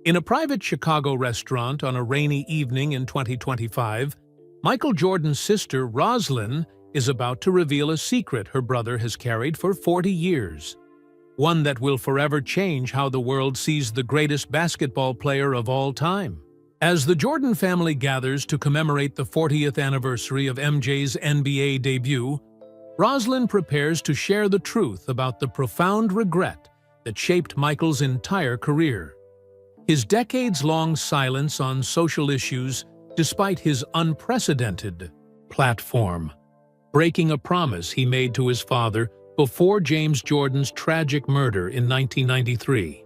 In a private Chicago restaurant on a rainy evening in 2025, Michael Jordan's sister, Roslyn, is about to reveal a secret her brother has carried for 40 years. One that will forever change how the world sees the greatest basketball player of all time. As the Jordan family gathers to commemorate the 40th anniversary of MJ's NBA debut, Roslyn prepares to share the truth about the profound regret that shaped Michael's entire career. His decades-long silence on social issues despite his unprecedented platform, breaking a promise he made to his father before James Jordan's tragic murder in 1993.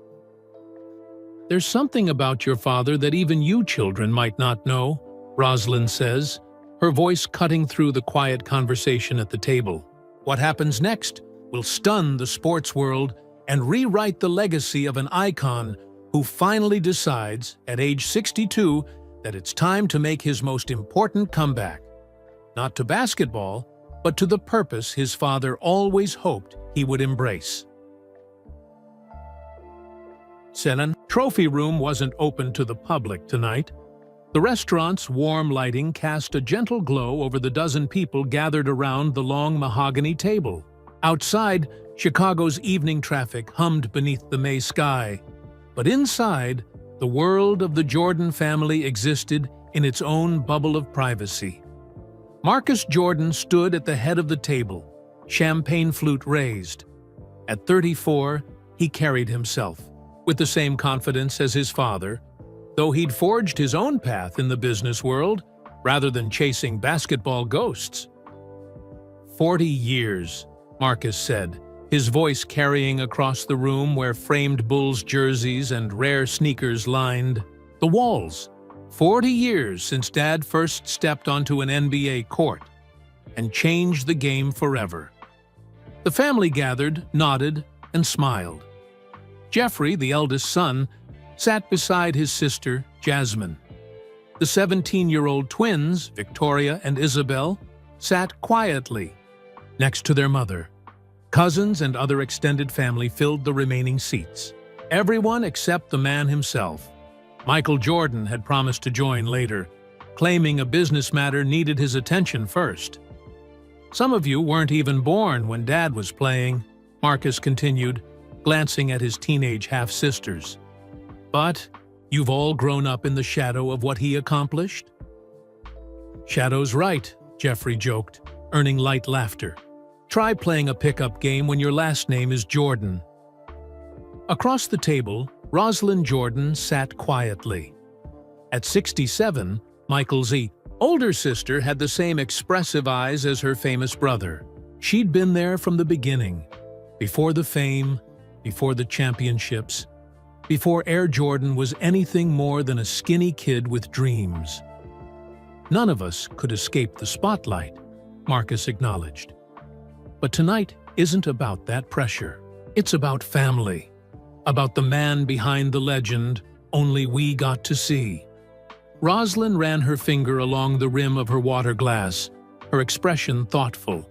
"There's something about your father that even you children might not know," Roslyn says, her voice cutting through the quiet conversation at the table. What happens next will stun the sports world and rewrite the legacy of an icon who finally decides, at age 62, that it's time to make his most important comeback. Not to basketball, but to the purpose his father always hoped he would embrace. The trophy room wasn't open to the public tonight. The restaurant's warm lighting cast a gentle glow over the dozen people gathered around the long mahogany table. Outside, Chicago's evening traffic hummed beneath the May sky. But inside, the world of the Jordan family existed in its own bubble of privacy. Marcus Jordan stood at the head of the table, champagne flute raised. At 34, he carried himself with the same confidence as his father, though he'd forged his own path in the business world rather than chasing basketball ghosts. 40 years, Marcus said, his voice carrying across the room where framed Bulls jerseys and rare sneakers lined the walls. 40 years since Dad first stepped onto an NBA court and changed the game forever. The family gathered, nodded, and smiled. Jeffrey, the eldest son, sat beside his sister, Jasmine. The 17-year-old twins, Victoria and Isabel, sat quietly next to their mother. Cousins and other extended family filled the remaining seats. Everyone except the man himself. Michael Jordan had promised to join later, claiming a business matter needed his attention first. "Some of you weren't even born when Dad was playing," Marcus continued, glancing at his teenage half-sisters. "But you've all grown up in the shadow of what he accomplished." "Shadow's right," Jeffrey joked, earning light laughter. "Try playing a pickup game when your last name is Jordan." Across the table, Roslyn Jordan sat quietly. At 67, Michael's older sister had the same expressive eyes as her famous brother. She'd been there from the beginning, before the fame, before the championships, before Air Jordan was anything more than a skinny kid with dreams. "None of us could escape the spotlight," Marcus acknowledged. "But tonight isn't about that pressure. It's about family, about the man behind the legend only we got to see." Roslyn ran her finger along the rim of her water glass, her expression thoughtful.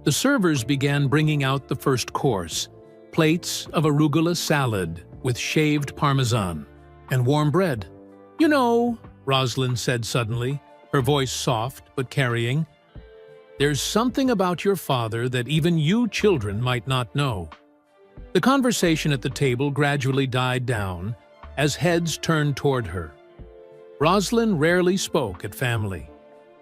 The servers began bringing out the first course, plates of arugula salad with shaved parmesan and warm bread. "You know," Roslyn said suddenly, her voice soft but carrying, "there's something about your father that even you children might not know." The conversation at the table gradually died down as heads turned toward her. Roslyn rarely spoke at family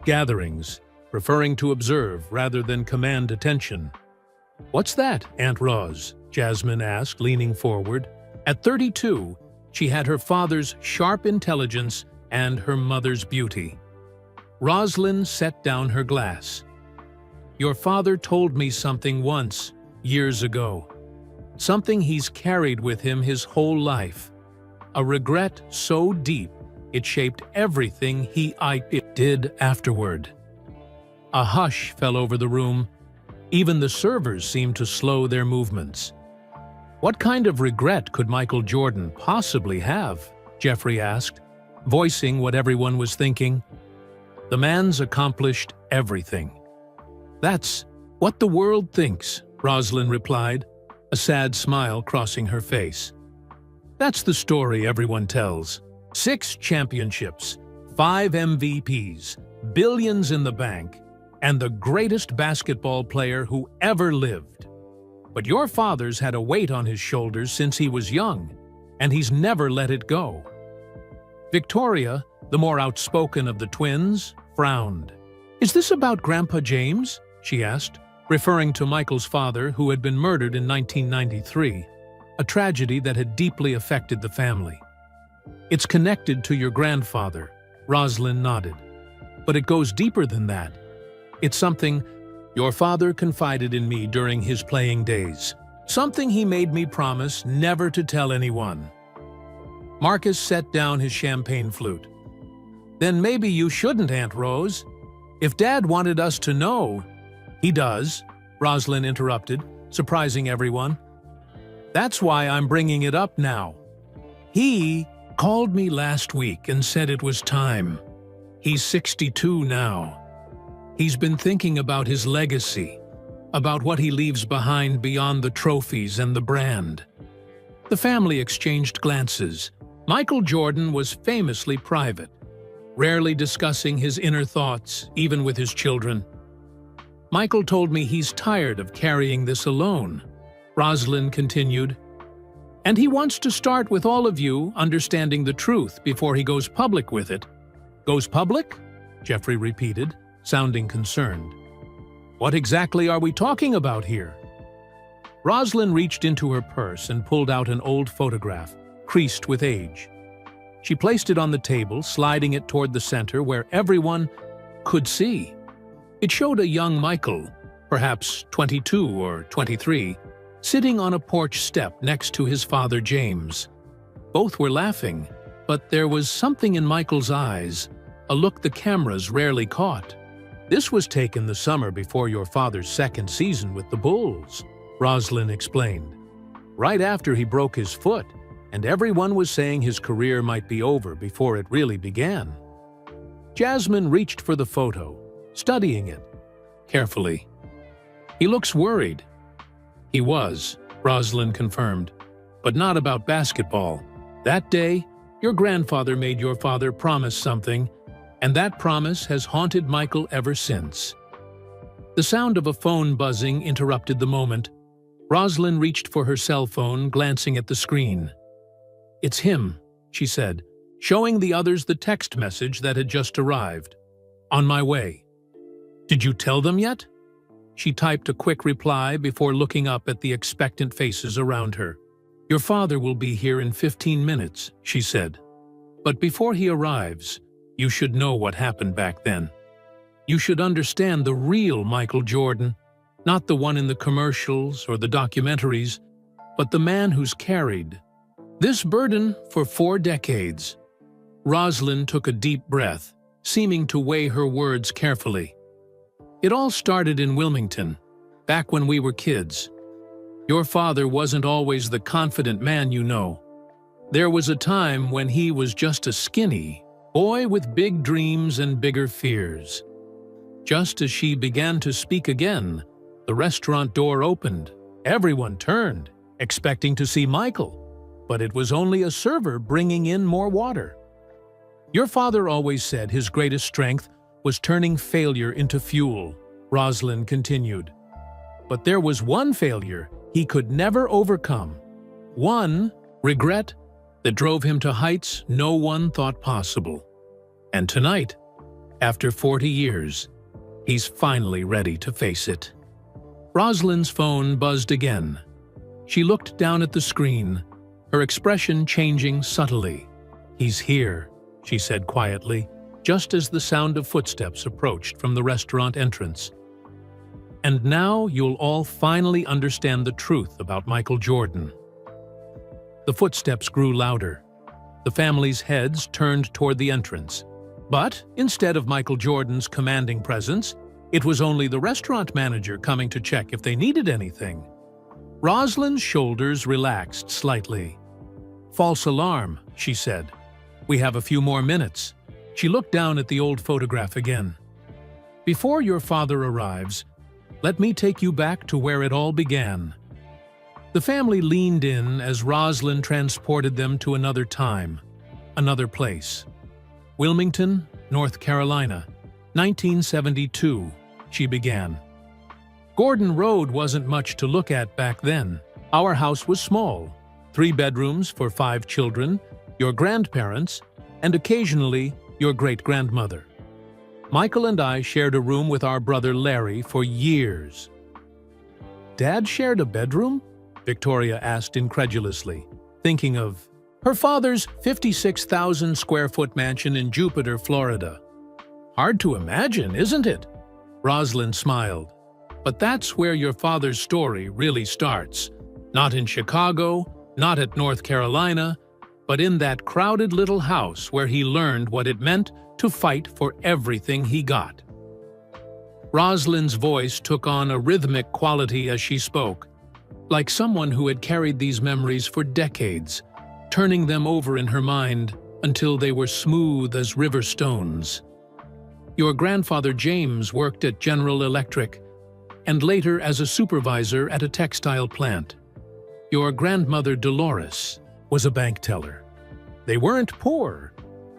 gatherings, preferring to observe rather than command attention. "What's that, Aunt Roz?" Jasmine asked, leaning forward. At 32, she had her father's sharp intelligence and her mother's beauty. Roslyn set down her glass. "Your father told me something once, years ago. Something he's carried with him his whole life. A regret so deep it shaped everything he did afterward." A hush fell over the room. Even the servers seemed to slow their movements. "What kind of regret could Michael Jordan possibly have?" Jeffrey asked, voicing what everyone was thinking. "The man's accomplished everything." "That's what the world thinks," Roslyn replied, a sad smile crossing her face. That's the story everyone tells. 6 championships, 5 MVPs, billions in the bank, and the greatest basketball player who ever lived. But your father's had a weight on his shoulders since he was young, and he's never let it go. Victoria, the more outspoken of the twins, frowned. "Is this about Grandpa James?" she asked, referring to Michael's father, who had been murdered in 1993, a tragedy that had deeply affected the family. "It's connected to your grandfather," Rosalind nodded. "But it goes deeper than that. It's something your father confided in me during his playing days. Something he made me promise never to tell anyone." Marcus set down his champagne flute. "Then maybe you shouldn't, Aunt Rose. If Dad wanted us to know—" "He does," Rosalind interrupted, surprising everyone. "That's why I'm bringing it up now. He called me last week and said it was time. He's 62 now. He's been thinking about his legacy, about what he leaves behind beyond the trophies and the brand." The family exchanged glances. Michael Jordan was famously private, rarely discussing his inner thoughts, even with his children. "Michael told me he's tired of carrying this alone," Rosalind continued. "And he wants to start with all of you understanding the truth before he goes public with it." "Goes public?" Jeffrey repeated, sounding concerned. "What exactly are we talking about here?" Rosalind reached into her purse and pulled out an old photograph, creased with age. She placed it on the table, sliding it toward the center where everyone could see. It showed a young Michael, perhaps 22 or 23, sitting on a porch step next to his father James. Both were laughing, but there was something in Michael's eyes, a look the cameras rarely caught. "This was taken the summer before your father's second season with the Bulls," Rosalind explained. "Right after he broke his foot, and everyone was saying his career might be over before it really began." Jasmine reached for the photo, studying it carefully. "He looks worried." "He was," Rosalind confirmed, "but not about basketball. That day, your grandfather made your father promise something, and that promise has haunted Michael ever since." The sound of a phone buzzing interrupted the moment. Rosalind reached for her cell phone, glancing at the screen. "It's him," she said, showing the others the text message that had just arrived. "On my way." "Did you tell them yet?" She typed a quick reply before looking up at the expectant faces around her. "Your father will be here in 15 minutes, she said. "But before he arrives, you should know what happened back then. You should understand the real Michael Jordan, not the one in the commercials or the documentaries, but the man who's carried this burden for 4 decades. Rosalind took a deep breath, seeming to weigh her words carefully. "It all started in Wilmington, back when we were kids. Your father wasn't always the confident man you know. There was a time when he was just a skinny boy with big dreams and bigger fears." Just as she began to speak again, the restaurant door opened. Everyone turned, expecting to see Michael, but it was only a server bringing in more water. "Your father always said his greatest strength was turning failure into fuel," Rosalind continued. "But there was one failure he could never overcome, one regret that drove him to heights no one thought possible. And tonight, after 40 years, he's finally ready to face it." Rosalind's phone buzzed again. She looked down at the screen, her expression changing subtly. "He's here," she said quietly, just as the sound of footsteps approached from the restaurant entrance. "And now you'll all finally understand the truth about Michael Jordan." The footsteps grew louder. The family's heads turned toward the entrance. But instead of Michael Jordan's commanding presence, it was only the restaurant manager coming to check if they needed anything. Rosalind's shoulders relaxed slightly. "False alarm," she said. "We have a few more minutes." She looked down at the old photograph again. "Before your father arrives, let me take you back to where it all began." The family leaned in as Rosalind transported them to another time, another place. Wilmington, North Carolina, 1972, she began. Gordon Road wasn't much to look at back then. Our house was small, 3 bedrooms for 5 children, your grandparents, and occasionally your great-grandmother. Michael and I shared a room with our brother Larry for years. Dad shared a bedroom? Victoria asked incredulously, thinking of her father's 56,000-square-foot mansion in Jupiter, Florida. Hard to imagine, isn't it? Rosalind smiled. But that's where your father's story really starts. Not in Chicago, not at North Carolina, but in that crowded little house where he learned what it meant to fight for everything he got. Rosalind's voice took on a rhythmic quality as she spoke, like someone who had carried these memories for decades, turning them over in her mind until they were smooth as river stones. Your grandfather James worked at General Electric and later as a supervisor at a textile plant. Your grandmother Dolores was a bank teller. They weren't poor,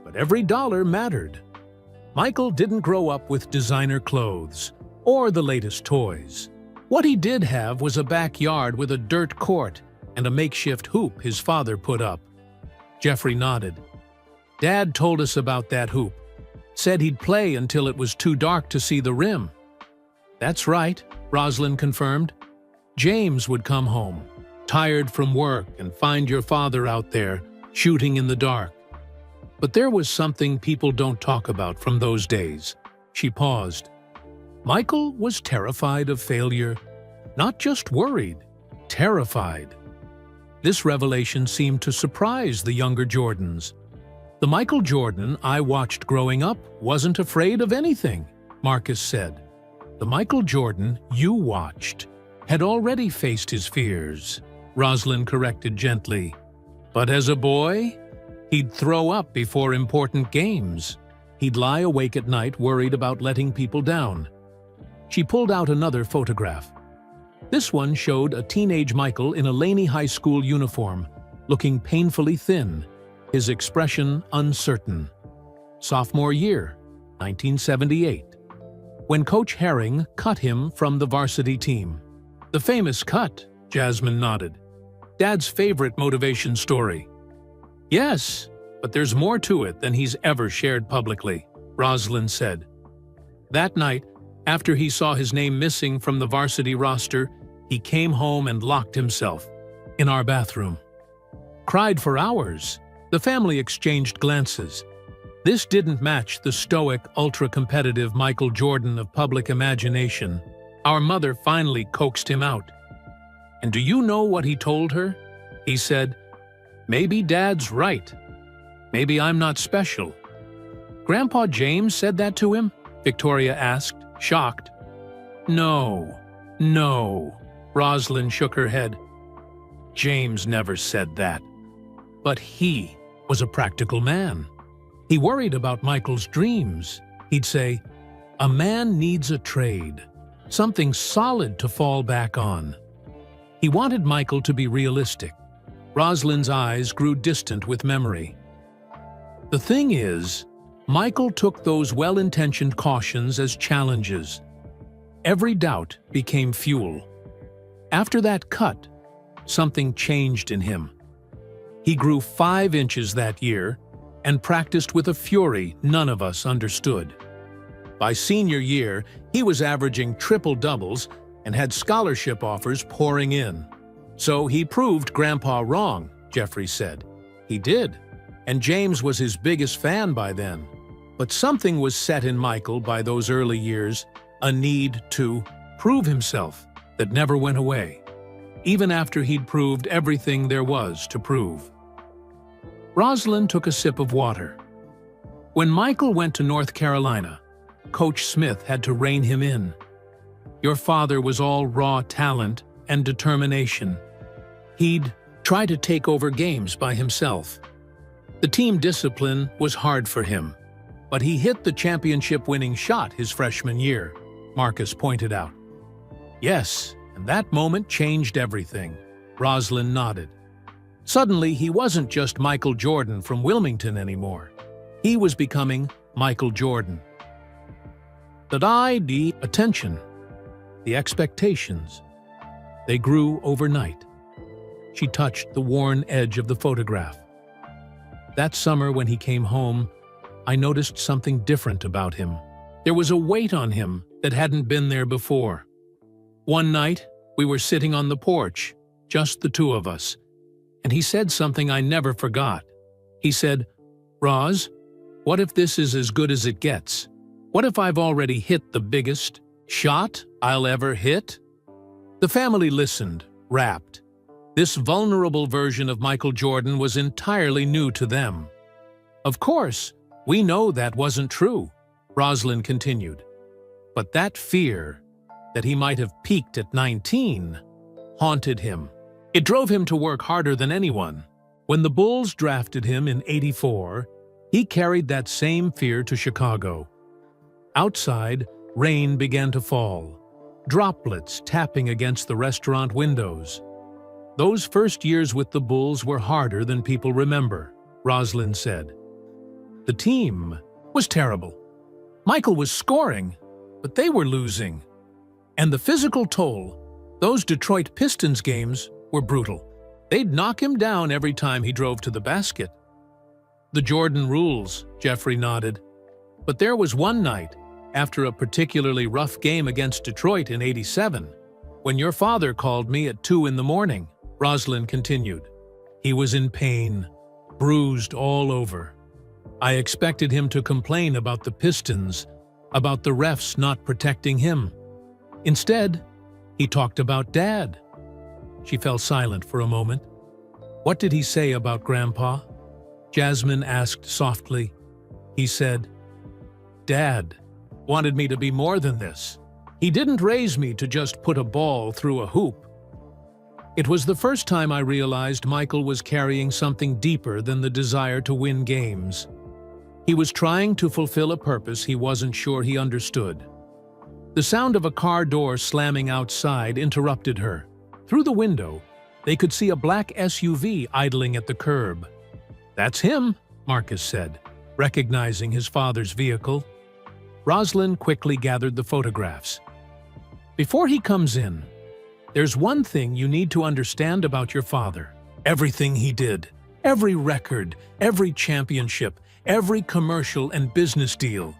but every dollar mattered. Michael didn't grow up with designer clothes or the latest toys. What he did have was a backyard with a dirt court and a makeshift hoop his father put up. Jeffrey nodded. Dad told us about that hoop. Said he'd play until it was too dark to see the rim. That's right, Rosalind confirmed. James would come home, tired from work, and find your father out there, shooting in the dark. But there was something people don't talk about from those days. She paused. Michael was terrified of failure, not just worried, terrified. This revelation seemed to surprise the younger Jordans. The Michael Jordan I watched growing up wasn't afraid of anything, Marcus said. The Michael Jordan you watched had already faced his fears, Rosalind corrected gently. But as a boy, he'd throw up before important games. He'd lie awake at night worried about letting people down. She pulled out another photograph. This one showed a teenage Michael in a Laney High School uniform, looking painfully thin, his expression uncertain. Sophomore year, 1978, when Coach Herring cut him from the varsity team. The famous cut, Jasmine nodded. Dad's favorite motivation story. Yes, but there's more to it than he's ever shared publicly, Rosalind said. That night, after he saw his name missing from the varsity roster, he came home and locked himself in our bathroom. Cried for hours. The family exchanged glances. This didn't match the stoic, ultra-competitive Michael Jordan of public imagination. Our mother finally coaxed him out. And do you know what he told her? He said, "Maybe Dad's right. Maybe I'm not special." Grandpa James said that to him? Victoria asked, shocked. No. Rosalind shook her head. James never said that. But he was a practical man. He worried about Michael's dreams. He'd say, "A man needs a trade, something solid to fall back on." He wanted Michael to be realistic. Rosalind's eyes grew distant with memory. The thing is, Michael took those well-intentioned cautions as challenges. Every doubt became fuel. After that cut, something changed in him. He grew 5 inches that year and practiced with a fury none of us understood. By senior year, he was averaging triple doubles and had scholarship offers pouring in. So he proved Grandpa wrong, Jeffrey said. He did, and James was his biggest fan by then. But something was set in Michael by those early years, a need to prove himself that never went away, even after he'd proved everything there was to prove. Rosalind took a sip of water. When Michael went to North Carolina, Coach Smith had to rein him in. Your father was all raw talent and determination. He'd try to take over games by himself. The team discipline was hard for him, but he hit the championship-winning shot his freshman year, Marcus pointed out. Yes, and that moment changed everything. Rosalind nodded. Suddenly, he wasn't just Michael Jordan from Wilmington anymore. He was becoming Michael Jordan. The attention, the expectations, they grew overnight. She touched the worn edge of the photograph. That summer when he came home, I noticed something different about him. There was a weight on him that hadn't been there before. One night, we were sitting on the porch, just the two of us, and he said something I never forgot. He said, "Roz, what if this is as good as it gets? What if I've already hit the biggest shot I'll ever hit?" The family listened, rapt. This vulnerable version of Michael Jordan was entirely new to them. "Of course, we know that wasn't true," Rosalind continued. But that fear, that he might have peaked at 19, haunted him. It drove him to work harder than anyone. When the Bulls drafted him in '84, he carried that same fear to Chicago. Outside, rain began to fall, droplets tapping against the restaurant windows. Those first years with the Bulls were harder than people remember, Rosalind said. The team was terrible. Michael was scoring, but they were losing. And the physical toll, those Detroit Pistons games, were brutal. They'd knock him down every time he drove to the basket. The Jordan rules, Jeffrey nodded. But there was one night, after a particularly rough game against Detroit in '87, when your father called me at 2 in the morning, Rosalind continued. He was in pain, bruised all over. I expected him to complain about the Pistons, about the refs not protecting him. Instead, he talked about Dad. She fell silent for a moment. What did he say about Grandpa? Jasmine asked softly. He said, Dad wanted me to be more than this. He didn't raise me to just put a ball through a hoop. It was the first time I realized Michael was carrying something deeper than the desire to win games. He was trying to fulfill a purpose he wasn't sure he understood. The sound of a car door slamming outside interrupted her. Through the window, they could see a black SUV idling at the curb. That's him, Marcus said, recognizing his father's vehicle. Rosalind quickly gathered the photographs. Before he comes in, there's one thing you need to understand about your father. Everything he did, every record, every championship, every commercial and business deal.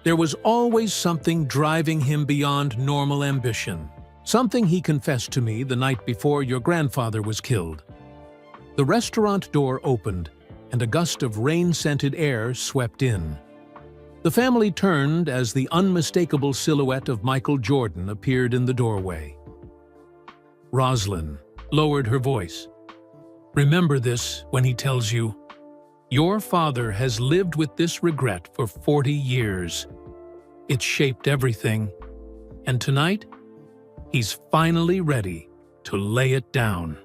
There was always something driving him beyond normal ambition. Something he confessed to me the night before your grandfather was killed. The restaurant door opened, and a gust of rain-scented air swept in. The family turned as the unmistakable silhouette of Michael Jordan appeared in the doorway. Rosalind lowered her voice. Remember this when he tells you, your father has lived with this regret for 40 years. It's shaped everything, and tonight, he's finally ready to lay it down.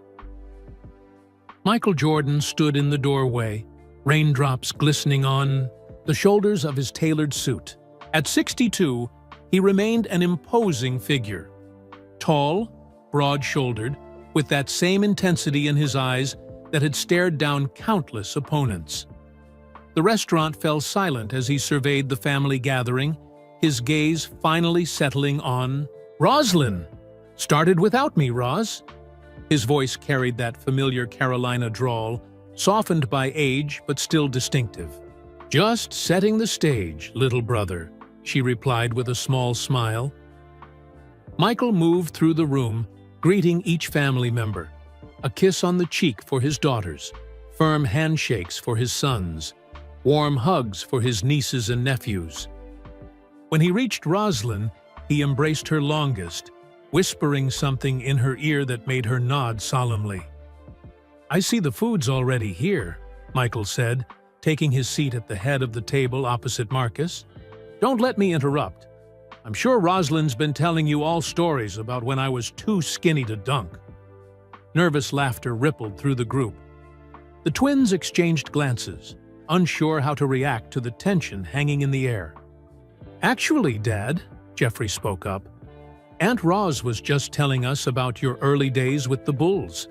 Michael Jordan stood in the doorway, raindrops glistening on the shoulders of his tailored suit. At 62, he remained an imposing figure. Tall, broad-shouldered, with that same intensity in his eyes that had stared down countless opponents. The restaurant fell silent as he surveyed the family gathering, his gaze finally settling on Rosalind. Started without me, Roz. His voice carried that familiar Carolina drawl, softened by age but still distinctive. Just setting the stage, little brother, she replied with a small smile. Michael moved through the room, greeting each family member. A kiss on the cheek for his daughters, firm handshakes for his sons, warm hugs for his nieces and nephews. When he reached Rosalind, he embraced her longest, whispering something in her ear that made her nod solemnly. I see the food's already here, Michael said, taking his seat at the head of the table opposite Marcus. Don't let me interrupt. I'm sure Rosalind's been telling you all stories about when I was too skinny to dunk. Nervous laughter rippled through the group. The twins exchanged glances, unsure how to react to the tension hanging in the air. Actually, Dad, Jeffrey spoke up, Aunt Roz was just telling us about your early days with the Bulls.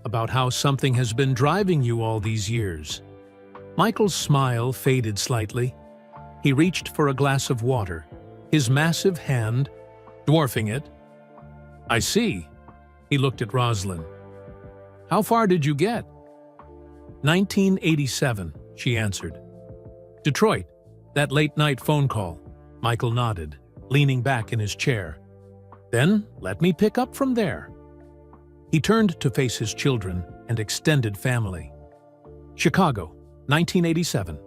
about how something has been driving you all these years. Michael's smile faded slightly. He reached for a glass of water, his massive hand dwarfing it. I see. He looked at Rosalind. How far did you get? 1987, she answered. Detroit, that late-night phone call. Michael nodded, leaning back in his chair. Then let me pick up from there. He turned to face his children and extended family. Chicago, 1987.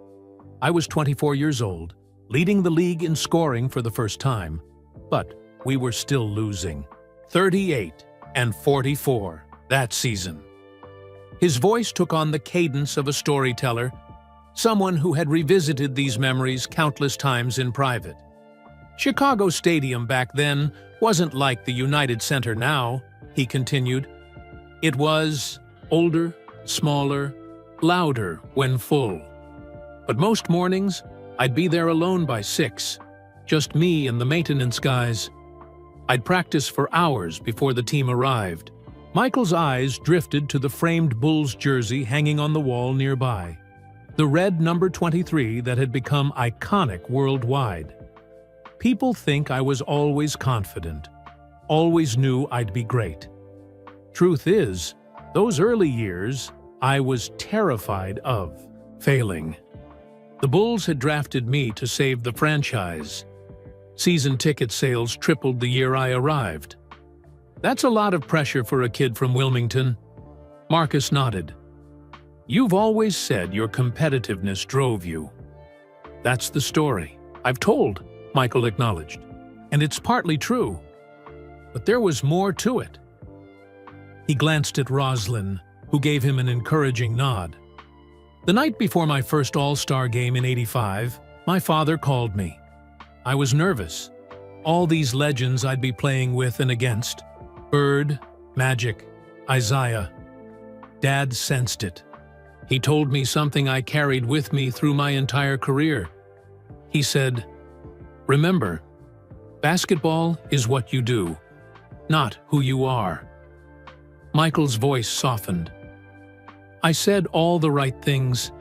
I was 24 years old, leading the league in scoring for the first time, but we were still losing. 38-44 that season. His voice took on the cadence of a storyteller, someone who had revisited these memories countless times in private. Chicago Stadium back then wasn't like the United Center now, he continued. It was older, smaller, louder when full. But most mornings, I'd be there alone by 6, just me and the maintenance guys. I'd practice for hours before the team arrived. Michael's eyes drifted to the framed Bulls jersey hanging on the wall nearby, the red number 23 that had become iconic worldwide. People think I was always confident, always knew I'd be great. Truth is, those early years, I was terrified of failing. The Bulls had drafted me to save the franchise. Season ticket sales tripled the year I arrived. That's a lot of pressure for a kid from Wilmington. Marcus nodded. You've always said your competitiveness drove you. That's the story I've told, Michael acknowledged. And it's partly true. But there was more to it. He glanced at Rosalind, who gave him an encouraging nod. The night before my first All-Star game in '85, my father called me. I was nervous. All these legends I'd be playing with and against. Bird, Magic, Isaiah. Dad sensed it. He told me something I carried with me through my entire career. He said, "Remember, basketball is what you do, not who you are." Michael's voice softened. I said all the right things.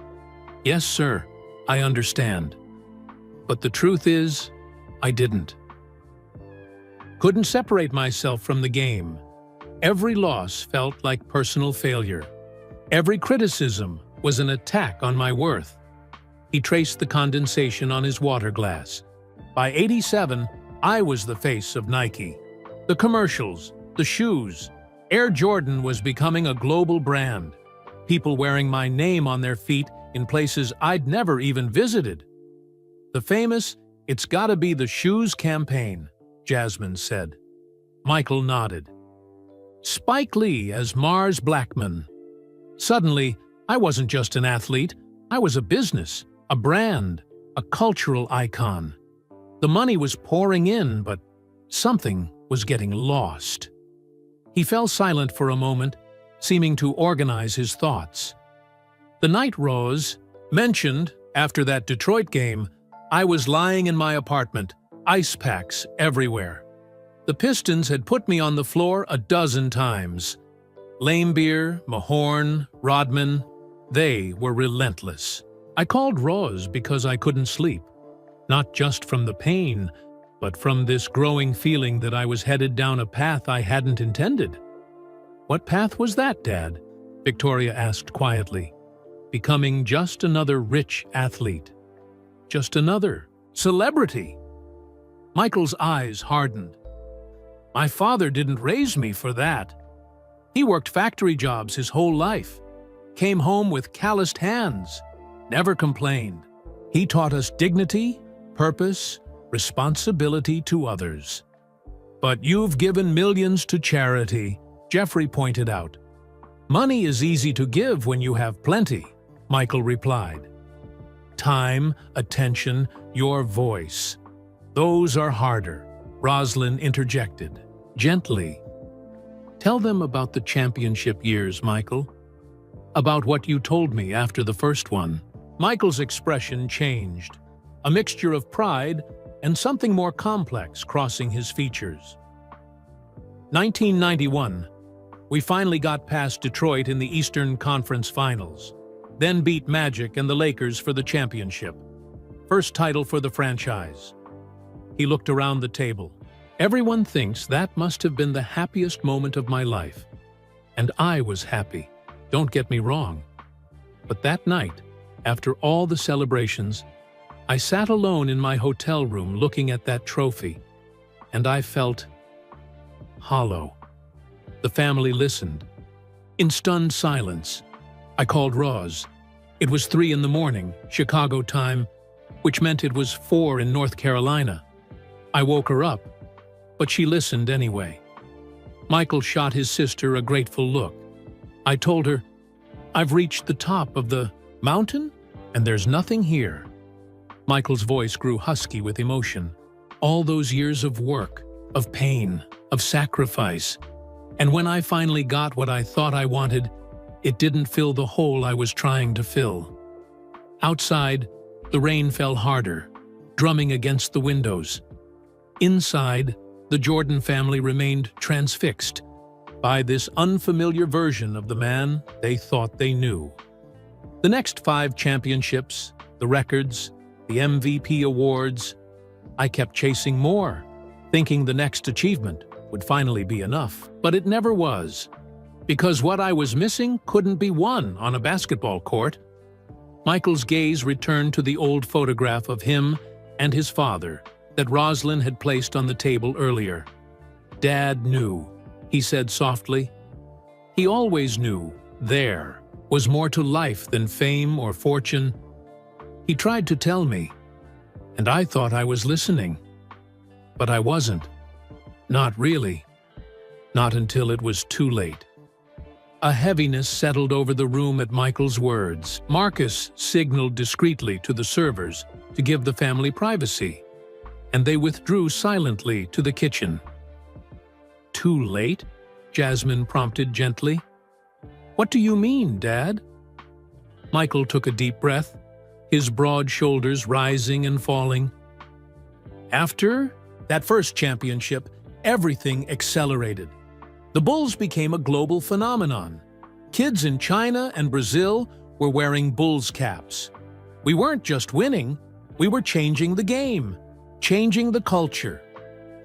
Yes, sir, I understand. But the truth is, I didn't. Couldn't separate myself from the game. Every loss felt like personal failure. Every criticism was an attack on my worth. He traced the condensation on his water glass. By '87, I was the face of Nike. The commercials, the shoes. Air Jordan was becoming a global brand. People wearing my name on their feet in places I'd never even visited. The famous "It's Gotta Be the Shoes" campaign, Jasmine said. Michael nodded. Spike Lee as Mars Blackman. Suddenly, I wasn't just an athlete. I was a business, a brand, a cultural icon. The money was pouring in, but something was getting lost. He fell silent for a moment, seeming to organize his thoughts. The night Rose mentioned after that Detroit game, I was lying in my apartment, ice packs everywhere. The Pistons had put me on the floor a dozen times. Laimbeer, Mahorn, Rodman, they were relentless. I called Rose because I couldn't sleep, not just from the pain, but from this growing feeling that I was headed down a path I hadn't intended. What path was that, Dad? Victoria asked quietly. Becoming just another rich athlete. Just another celebrity. Michael's eyes hardened. My father didn't raise me for that. He worked factory jobs his whole life, came home with calloused hands, never complained. He taught us dignity, purpose, responsibility to others. But you've given millions to charity, Jeffrey pointed out. Money is easy to give when you have plenty, Michael replied. Time, attention, your voice. Those are harder, Rosalind interjected, gently. Tell them about the championship years, Michael. About what you told me after the first one. Michael's expression changed, a mixture of pride and something more complex crossing his features. 1991. We finally got past Detroit in the Eastern Conference Finals, then beat Magic and the Lakers for the championship. First title for the franchise. He looked around the table. Everyone thinks that must have been the happiest moment of my life. And I was happy, don't get me wrong. But that night, after all the celebrations, I sat alone in my hotel room looking at that trophy, and I felt hollow. The family listened. In stunned silence, I called Roz. It was 3 in the morning, Chicago time, which meant it was 4 in North Carolina. I woke her up, but she listened anyway. Michael shot his sister a grateful look. I told her, "I've reached the top of the mountain, and there's nothing here." Michael's voice grew husky with emotion. All those years of work, of pain, of sacrifice. And when I finally got what I thought I wanted, it didn't fill the hole I was trying to fill. Outside, the rain fell harder, drumming against the windows. Inside, the Jordan family remained transfixed by this unfamiliar version of the man they thought they knew. The next 5 championships, the records, the MVP awards, I kept chasing more, thinking the next achievement would finally be enough. But it never was, because what I was missing couldn't be won on a basketball court. Michael's gaze returned to the old photograph of him and his father that Rosalind had placed on the table earlier. "Dad knew," he said softly. He always knew there was more to life than fame or fortune. He tried to tell me, and I thought I was listening. But I wasn't. Not really. Not until it was too late. A heaviness settled over the room at Michael's words. Marcus signaled discreetly to the servers to give the family privacy, and they withdrew silently to the kitchen. "Too late?" Jasmine prompted gently. "What do you mean, Dad?" Michael took a deep breath, his broad shoulders rising and falling. After that first championship, everything accelerated. The Bulls became a global phenomenon. Kids in China and Brazil were wearing Bulls caps. We weren't just winning, we were changing the game, changing the culture.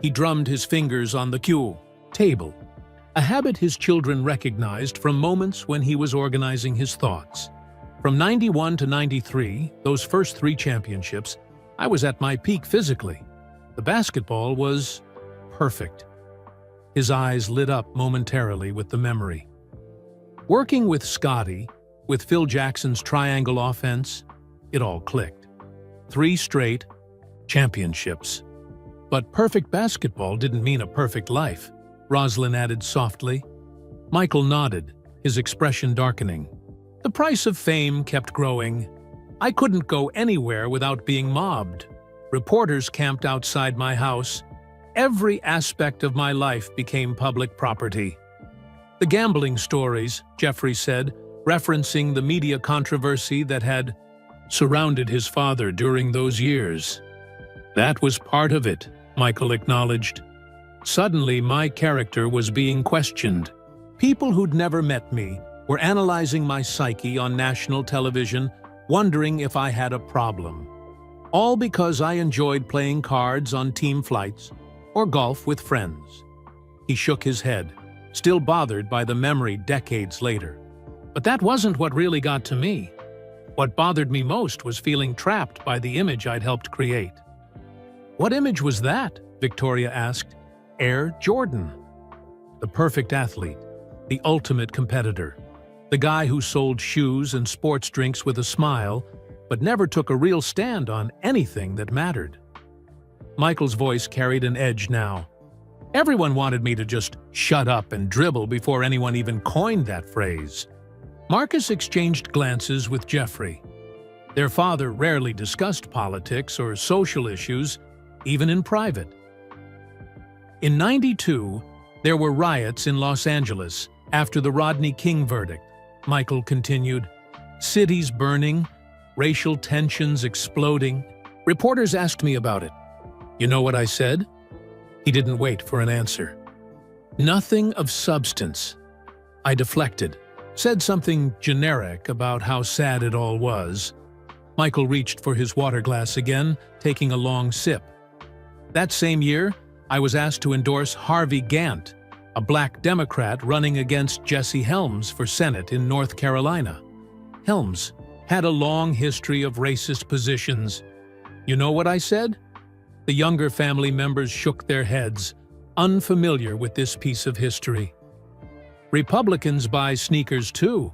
He drummed his fingers on the cue table, a habit his children recognized from moments when he was organizing his thoughts. From 91 to 93, those first 3 championships, I was at my peak physically. The basketball was perfect. His eyes lit up momentarily with the memory. Working with Scotty, with Phil Jackson's triangle offense, it all clicked. 3 straight championships. But perfect basketball didn't mean a perfect life, Rosalind added softly. Michael nodded, his expression darkening. The price of fame kept growing. I couldn't go anywhere without being mobbed. Reporters camped outside my house. Every aspect of my life became public property. The gambling stories, Jeffrey said, referencing the media controversy that had surrounded his father during those years. That was part of it, Michael acknowledged. Suddenly, my character was being questioned. People who'd never met me were analyzing my psyche on national television, wondering if I had a problem. All because I enjoyed playing cards on team flights or golf with friends. He shook his head, still bothered by the memory decades later. But that wasn't what really got to me. What bothered me most was feeling trapped by the image I'd helped create. "What image was that?" Victoria asked. Air Jordan. The perfect athlete, the ultimate competitor, the guy who sold shoes and sports drinks with a smile, but never took a real stand on anything that mattered. Michael's voice carried an edge now. Everyone wanted me to just shut up and dribble before anyone even coined that phrase. Marcus exchanged glances with Jeffrey. Their father rarely discussed politics or social issues, even in private. In '92, there were riots in Los Angeles after the Rodney King verdict, Michael continued. Cities burning, racial tensions exploding. Reporters asked me about it. You know what I said? He didn't wait for an answer. Nothing of substance. I deflected, said something generic about how sad it all was. Michael reached for his water glass again, taking a long sip. That same year, I was asked to endorse Harvey Gantt, a black Democrat running against Jesse Helms for Senate in North Carolina. Helms had a long history of racist positions. You know what I said? The younger family members shook their heads, unfamiliar with this piece of history. Republicans buy sneakers too.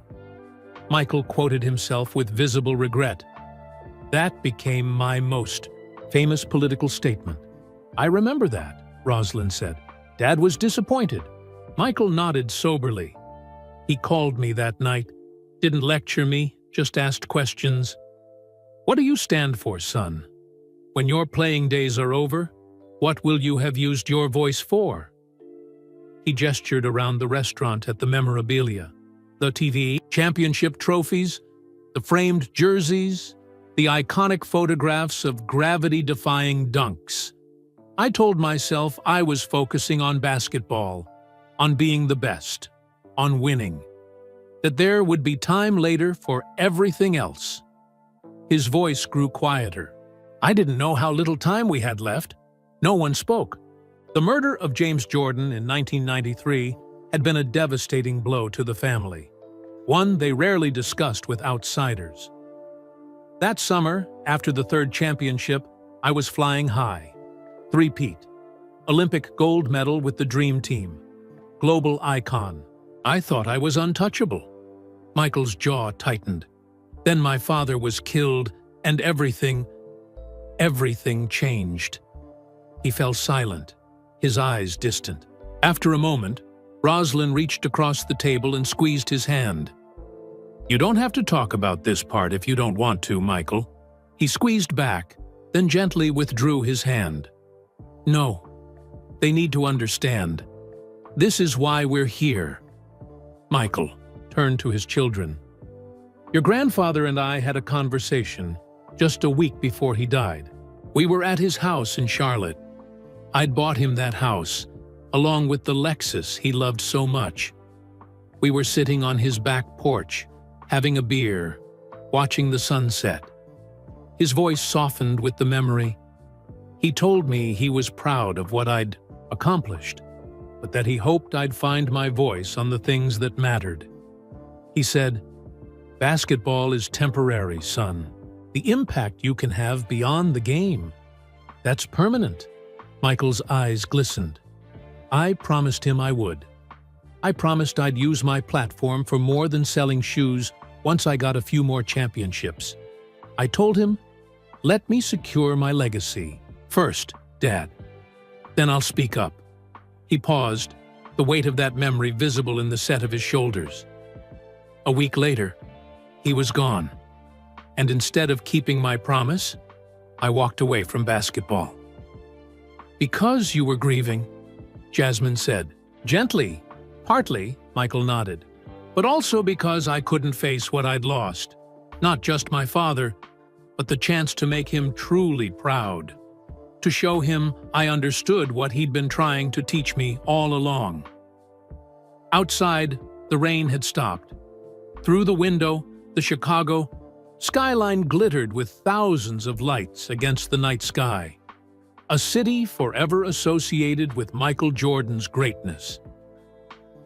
Michael quoted himself with visible regret. That became my most famous political statement. I remember that, Rosalind said. Dad was disappointed. Michael nodded soberly. He called me that night, didn't lecture me, just asked questions. What do you stand for, son? When your playing days are over, what will you have used your voice for? He gestured around the restaurant at the memorabilia, the TV, championship trophies, the framed jerseys, the iconic photographs of gravity-defying dunks. I told myself I was focusing on basketball, on being the best, on winning, that there would be time later for everything else. His voice grew quieter. I didn't know how little time we had left. No one spoke. The murder of James Jordan in 1993 had been a devastating blow to the family, one they rarely discussed with outsiders. That summer, after the third championship, I was flying high. Three-peat. Olympic gold medal with the Dream Team. Global icon. I thought I was untouchable. Michael's jaw tightened. Then my father was killed, and everything changed. He fell silent, his eyes distant. After a moment, Rosalind reached across the table and squeezed his hand. You don't have to talk about this part if you don't want to, Michael. He squeezed back, then gently withdrew his hand. No, they need to understand. This is why we're here. Michael turned to his children. Your grandfather and I had a conversation just a week before he died. We were at his house in Charlotte. I'd bought him that house, along with the Lexus he loved so much. We were sitting on his back porch, having a beer, watching the sunset. His voice softened with the memory. He told me he was proud of what I'd accomplished, but that he hoped I'd find my voice on the things that mattered. He said, "Basketball is temporary, son. The impact you can have beyond the game, that's permanent." Michael's eyes glistened. I promised him I would. I promised I'd use my platform for more than selling shoes once I got a few more championships. I told him, let me secure my legacy. First, Dad. Then I'll speak up. He paused, the weight of that memory visible in the set of his shoulders. A week later, he was gone. And instead of keeping my promise, I walked away from basketball. Because you were grieving, Jasmine said. Gently, partly, Michael nodded. But also because I couldn't face what I'd lost. Not just my father, but the chance to make him truly proud. To show him I understood what he'd been trying to teach me all along. Outside, the rain had stopped. Through the window, the Chicago skyline glittered with thousands of lights against the night sky. A city forever associated with Michael Jordan's greatness.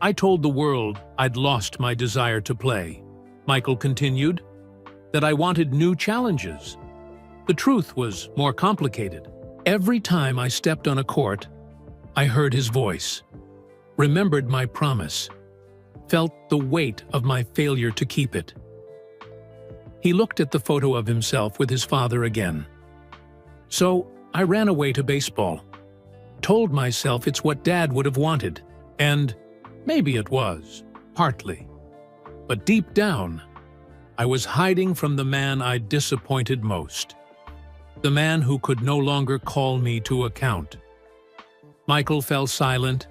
I told the world I'd lost my desire to play. Michael continued, that I wanted new challenges. The truth was more complicated. Every time I stepped on a court, I heard his voice, remembered my promise, felt the weight of my failure to keep it. He looked at the photo of himself with his father again. So I ran away to baseball, told myself it's what Dad would have wanted, and maybe it was, partly. But deep down, I was hiding from the man I'd disappointed most. The man who could no longer call me to account. Michael fell silent,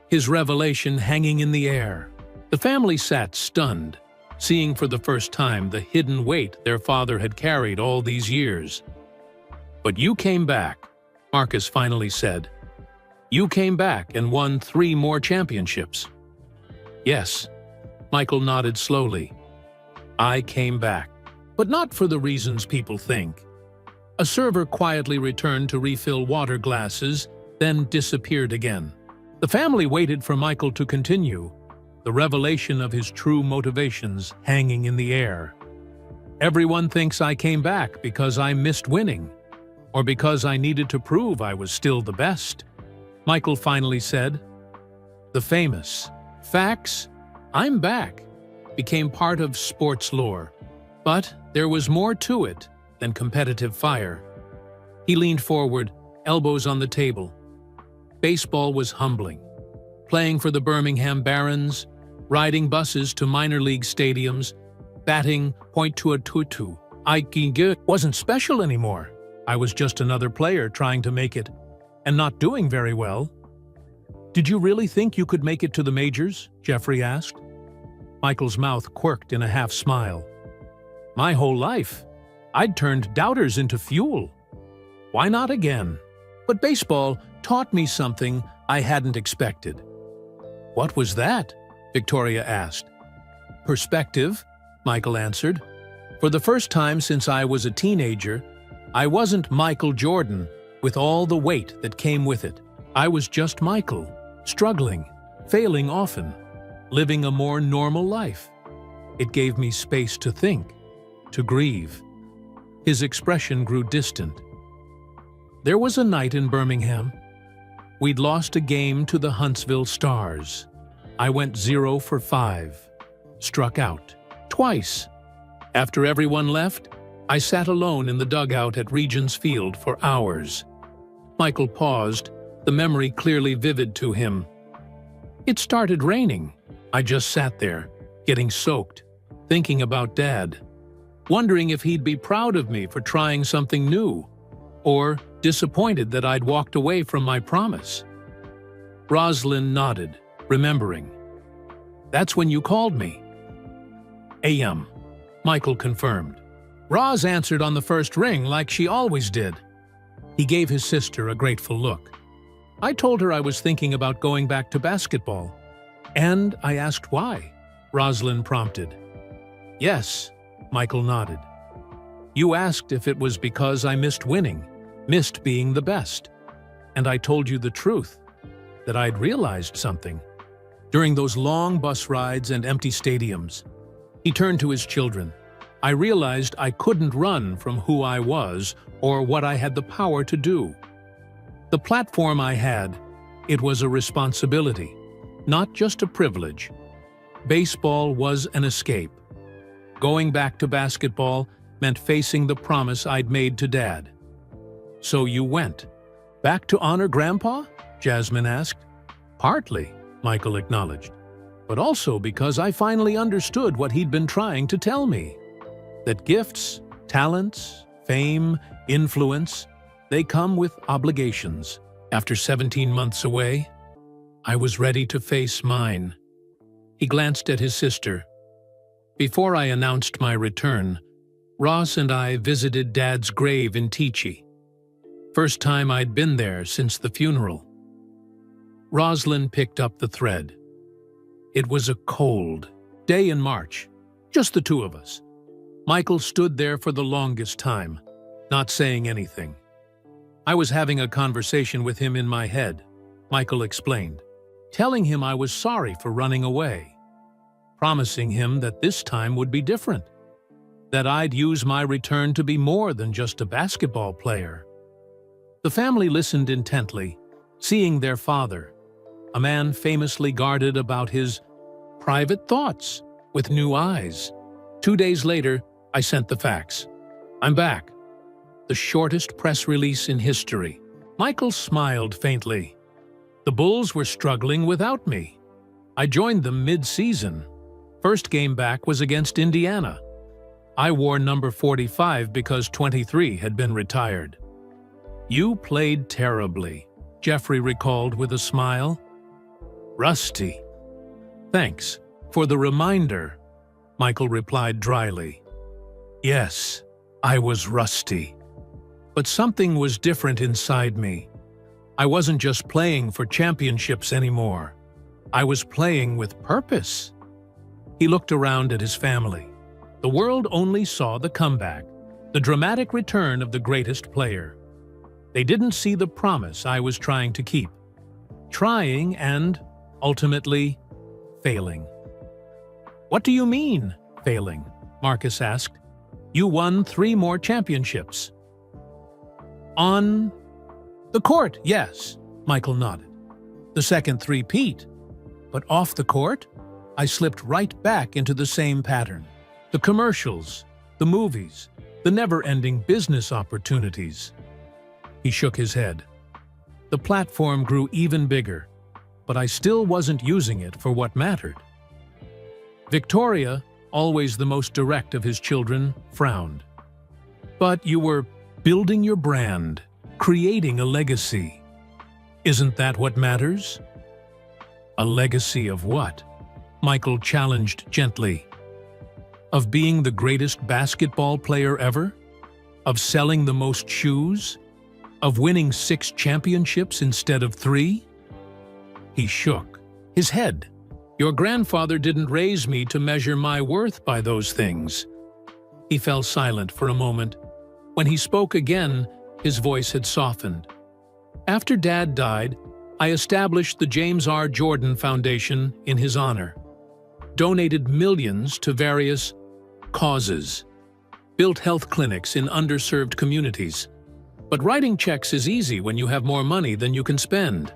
his revelation hanging in the air. The family sat stunned, seeing for the first time the hidden weight their father had carried all these years. But you came back, Marcus finally said. You came back and won 3 more championships. Yes, Michael nodded slowly. I came back, but not for the reasons people think. A server quietly returned to refill water glasses, then disappeared again. The family waited for Michael to continue, the revelation of his true motivations hanging in the air. Everyone thinks I came back because I missed winning, or because I needed to prove I was still the best, Michael finally said. The famous "Facts, I'm back" became part of sports lore, but there was more to it than competitive fire. He leaned forward, elbows on the table. Baseball was humbling. Playing for the Birmingham Barons, riding buses to minor league stadiums, batting point to a tutu. Wasn't special anymore. I was just another player trying to make it, and not doing very well. Did you really think you could make it to the majors? Jeffrey asked. Michael's mouth quirked in a half-smile. My whole life, I'd turned doubters into fuel. Why not again? But baseball taught me something I hadn't expected. What was that? Victoria asked. Perspective, Michael answered. For the first time since I was a teenager, I wasn't Michael Jordan with all the weight that came with it. I was just Michael, struggling, failing often, living a more normal life. It gave me space to think, to grieve. His expression grew distant. There was a night in Birmingham. We'd lost a game to the Huntsville Stars. I went 0 for 5, struck out twice. After everyone left, I sat alone in the dugout at Regents Field for hours. Michael paused, the memory clearly vivid to him. It started raining. I just sat there, getting soaked, thinking about Dad, wondering if he'd be proud of me for trying something new, or disappointed that I'd walked away from my promise. Rosalind nodded, remembering. That's when you called me. A.M., Michael confirmed. Roz answered on the first ring like she always did. He gave his sister a grateful look. I told her I was thinking about going back to basketball, and I asked why, Rosalind prompted. Yes, Michael nodded. You asked if it was because I missed winning, missed being the best. And I told you the truth, that I'd realized something. During those long bus rides and empty stadiums, he turned to his children. I realized I couldn't run from who I was or what I had the power to do. The platform I had, it was a responsibility, not just a privilege. Baseball was an escape. Going back to basketball meant facing the promise I'd made to Dad. So you went. Back to honor Grandpa? Jasmine asked. Partly, Michael acknowledged, but also because I finally understood what he'd been trying to tell me. That gifts, talents, fame, influence, they come with obligations. After 17 months away, I was ready to face mine. He glanced at his sister. Before I announced my return, Ross and I visited Dad's grave in Tichy. First time I'd been there since the funeral. Rosalind picked up the thread. It was a cold day in March, just the two of us. Michael stood there for the longest time, not saying anything. I was having a conversation with him in my head, Michael explained, telling him I was sorry for running away, promising him that this time would be different, that I'd use my return to be more than just a basketball player. The family listened intently, seeing their father, a man famously guarded about his private thoughts, with new eyes. 2 days later, I sent the fax. I'm back. The shortest press release in history. Michael smiled faintly. The Bulls were struggling without me. I joined them mid-season. First game back was against Indiana. I wore number 45 because 23 had been retired. You played terribly, Jeffrey recalled with a smile. Rusty. Thanks for the reminder, Michael replied dryly. Yes, I was rusty. But something was different inside me. I wasn't just playing for championships anymore. I was playing with purpose. He looked around at his family. The world only saw the comeback, the dramatic return of the greatest player. They didn't see the promise I was trying to keep. Trying and, ultimately, failing. "What do you mean, failing?" Marcus asked. "You won 3 more championships." "On the court, yes," Michael nodded. "The second three-peat. But off the court, I slipped right back into the same pattern. The commercials, the movies, the never-ending business opportunities." He shook his head. "The platform grew even bigger, but I still wasn't using it for what mattered." Victoria, always the most direct of his children, frowned. "But you were building your brand, creating a legacy. Isn't that what matters?" "A legacy of what?" Michael challenged gently. "Of being the greatest basketball player ever? Of selling the most shoes? Of winning 6 championships instead of 3? He shook his head. "Your grandfather didn't raise me to measure my worth by those things." He fell silent for a moment. When he spoke again, his voice had softened. "After Dad died, I established the James R. Jordan Foundation in his honor. Donated millions to various causes. Built health clinics in underserved communities. But writing checks is easy when you have more money than you can spend.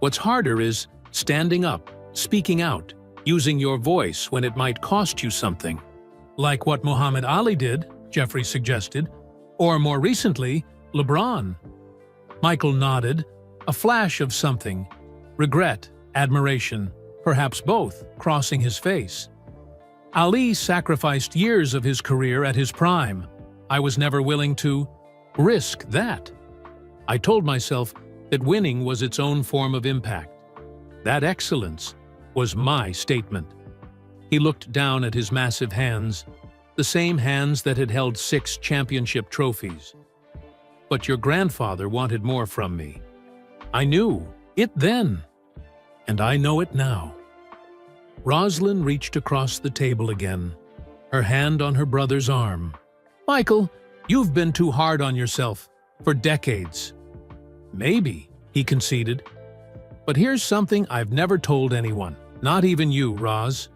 What's harder is standing up, speaking out, using your voice when it might cost you something. Like what Muhammad Ali did," Jeffrey suggested, "or more recently, LeBron." Michael nodded, a flash of something, regret, admiration, perhaps both, crossing his face. "Ali sacrificed years of his career at his prime. I was never willing to risk that. I told myself that winning was its own form of impact. That excellence was my statement." He looked down at his massive hands, the same hands that had held 6 championship trophies. "But your grandfather wanted more from me. I knew it then, and I know it now." Roslyn reached across the table again, her hand on her brother's arm. "Michael, you've been too hard on yourself for decades." "Maybe," he conceded. "But here's something I've never told anyone, not even you, Roz."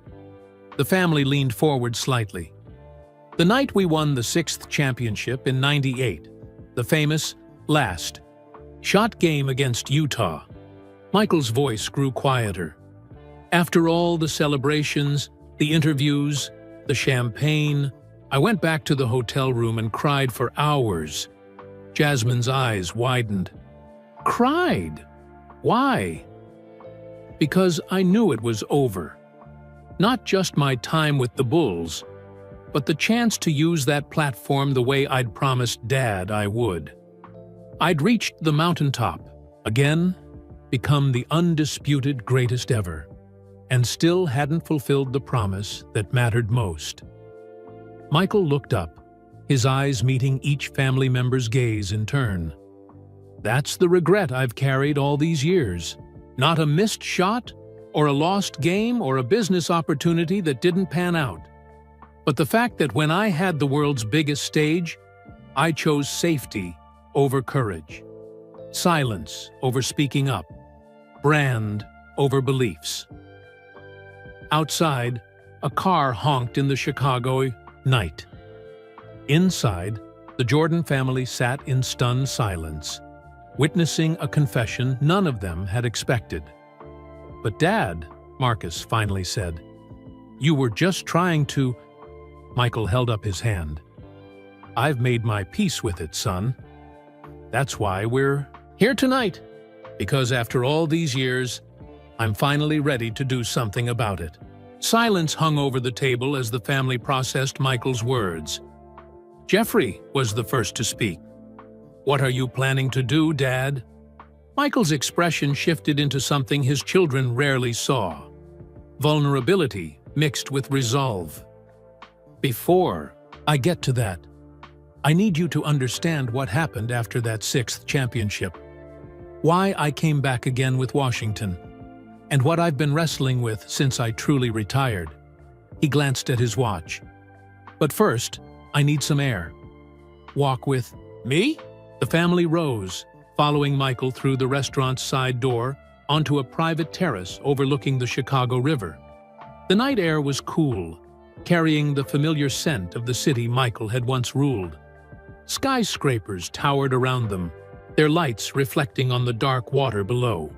The family leaned forward slightly. "The night we won the 6th championship in '98, the famous last shot game against Utah." Michael's voice grew quieter. "After all the celebrations, the interviews, the champagne, I went back to the hotel room and cried for hours." Jasmine's eyes widened. "Cried? Why?" "Because I knew it was over. Not just my time with the Bulls, but the chance to use that platform the way I'd promised Dad I would. I'd reached the mountaintop, again, become the undisputed greatest ever, and still hadn't fulfilled the promise that mattered most." Michael looked up, his eyes meeting each family member's gaze in turn. "That's the regret I've carried all these years. Not a missed shot, or a lost game, or a business opportunity that didn't pan out. But the fact that when I had the world's biggest stage, I chose safety over courage, silence over speaking up, brand over beliefs." Outside, a car honked in the Chicago night. Inside, the Jordan family sat in stunned silence, witnessing a confession none of them had expected. "But Dad," Marcus finally said, "you were just trying to—" Michael held up his hand. "I've made my peace with it, son. That's why we're here tonight, because after all these years, I'm finally ready to do something about it." Silence hung over the table as the family processed Michael's words. Jeffrey was the first to speak. "What are you planning to do, Dad?" Michael's expression shifted into something his children rarely saw: vulnerability mixed with resolve. "Before I get to that, I need you to understand what happened after that 6th championship. Why I came back again with Washington, and what I've been wrestling with since I truly retired. He glanced at his watch. But first, I need some air. Walk with me? The family rose, following Michael through the restaurant's side door onto a private terrace overlooking the Chicago River. The night air was cool, carrying the familiar scent of the city Michael had once ruled. Skyscrapers towered around them, their lights reflecting on the dark water below.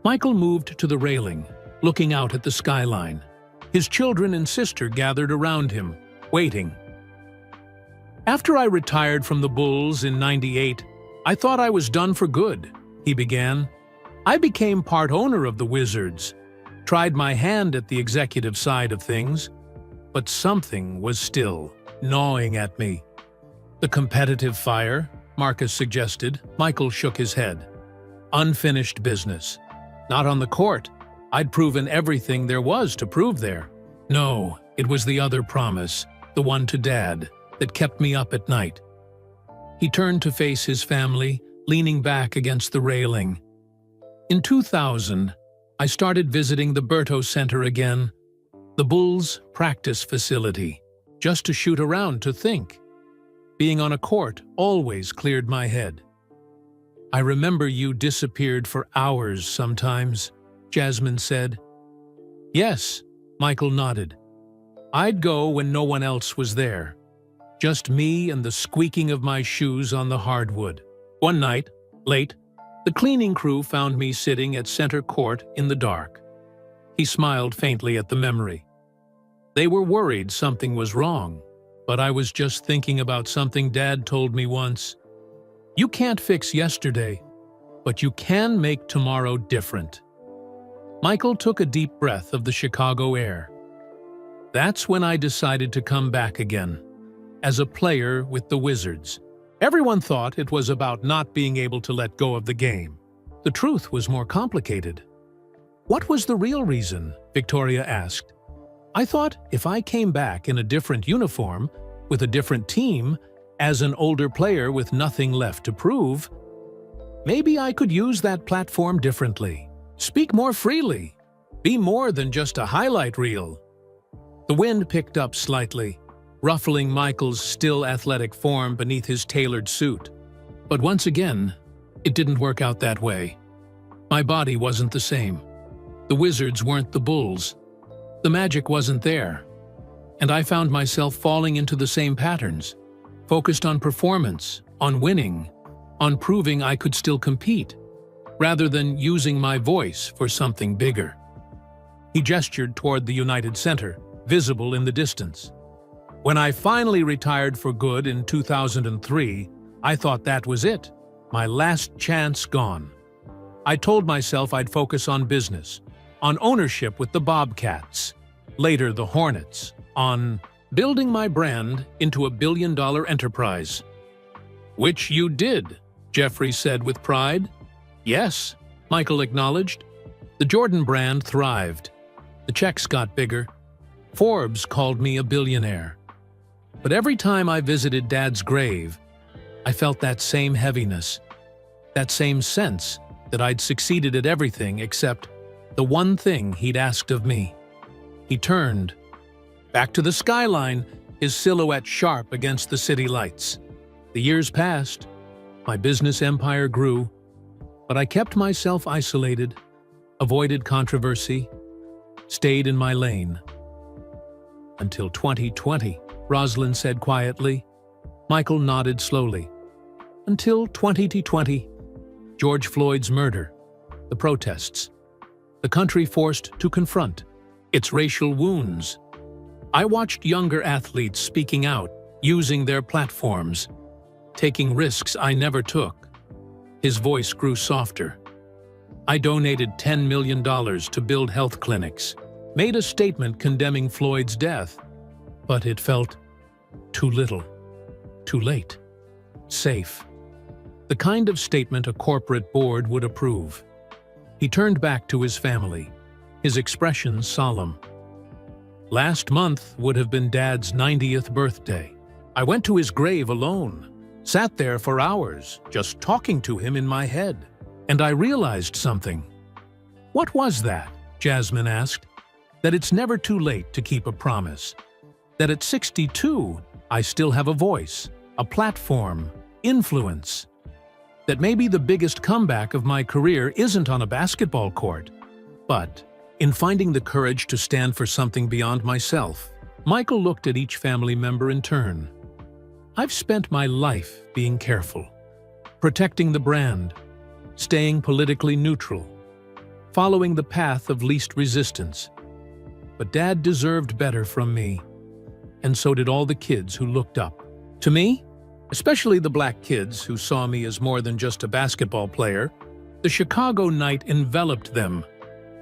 Michael moved to the railing, looking out at the skyline. His children and sister gathered around him, waiting. After I retired from the Bulls in '98, I thought I was done for good, he began. I became part owner of the Wizards, tried my hand at the executive side of things, but something was still gnawing at me. The competitive fire, Marcus suggested. Michael shook his head. Unfinished business. Not on the court. I'd proven everything there was to prove there. No, it was the other promise, the one to Dad, that kept me up at night. He turned to face his family, leaning back against the railing. In 2000, I started visiting the Berto Center again, the Bulls' practice facility, just to shoot around to think. Being on a court always cleared my head. I remember you disappeared for hours sometimes, Jasmine said. Yes, Michael nodded. I'd go when no one else was there. Just me and the squeaking of my shoes on the hardwood. One night, late, the cleaning crew found me sitting at center court in the dark. He smiled faintly at the memory. They were worried something was wrong, but I was just thinking about something Dad told me once. You can't fix yesterday, but you can make tomorrow different. Michael took a deep breath of the Chicago air. That's when I decided to come back again, as a player with the Wizards. Everyone thought it was about not being able to let go of the game. The truth was more complicated. What was the real reason? Victoria asked. I thought if I came back in a different uniform, with a different team, as an older player with nothing left to prove, maybe I could use that platform differently. Speak more freely. Be more than just a highlight reel. The wind picked up slightly, ruffling Michael's still athletic form beneath his tailored suit. But once again, it didn't work out that way. My body wasn't the same. The Wizards weren't the Bulls. The magic wasn't there. And I found myself falling into the same patterns, focused on performance, on winning, on proving I could still compete, rather than using my voice for something bigger. He gestured toward the United Center, visible in the distance. When I finally retired for good in 2003, I thought that was it, my last chance gone. I told myself I'd focus on business, on ownership with the Bobcats, later the Hornets, on building my brand into a billion-dollar enterprise. Which you did, Jeffrey said with pride. Yes, Michael acknowledged. The Jordan brand thrived. The checks got bigger. Forbes called me a billionaire. But every time I visited Dad's grave, I felt that same heaviness, that same sense that I'd succeeded at everything except the one thing he'd asked of me. He turned, back to the skyline, his silhouette sharp against the city lights. The years passed, my business empire grew, but I kept myself isolated, avoided controversy, stayed in my lane. Until 2020, Rosalind said quietly. Michael nodded slowly. Until 2020, George Floyd's murder, the protests, the country forced to confront its racial wounds. I watched younger athletes speaking out, using their platforms, taking risks I never took. His voice grew softer. I donated $10 million to build health clinics, made a statement condemning Floyd's death, but it felt too little, too late, safe. The kind of statement a corporate board would approve. He turned back to his family, his expression solemn. Last month would have been Dad's 90th birthday. I went to his grave alone, sat there for hours, just talking to him in my head, and I realized something. What was that? Jasmine asked. that it's never too late to keep a promise, that at 62, I still have a voice, a platform, influence, that maybe the biggest comeback of my career isn't on a basketball court, but in finding the courage to stand for something beyond myself. Michael looked at each family member in turn. I've spent my life being careful, protecting the brand, staying politically neutral, following the path of least resistance. But Dad deserved better from me, and so did all the kids who looked up to me, especially the black kids who saw me as more than just a basketball player. The Chicago night enveloped them,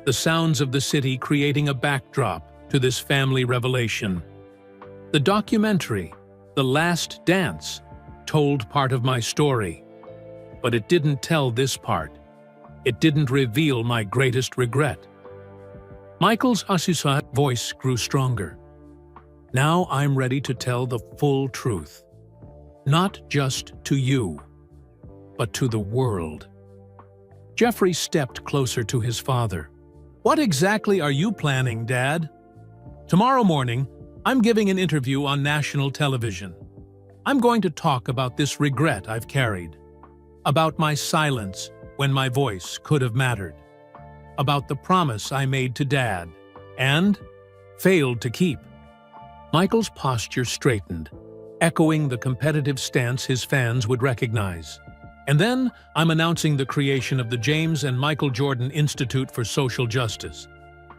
the sounds of the city creating a backdrop to this family revelation. The documentary, The Last Dance, told part of my story, but it didn't tell this part. It didn't reveal my greatest regret. Michael's Asusa voice grew stronger. Now I'm ready to tell the full truth. Not just to you, but to the world. Jeffrey stepped closer to his father. What exactly are you planning, Dad? Tomorrow morning, I'm giving an interview on national television. I'm going to talk about this regret I've carried, about my silence when my voice could have mattered, about the promise I made to Dad and failed to keep. Michael's posture straightened, echoing the competitive stance his fans would recognize. And then I'm announcing the creation of the James and Michael Jordan Institute for Social Justice.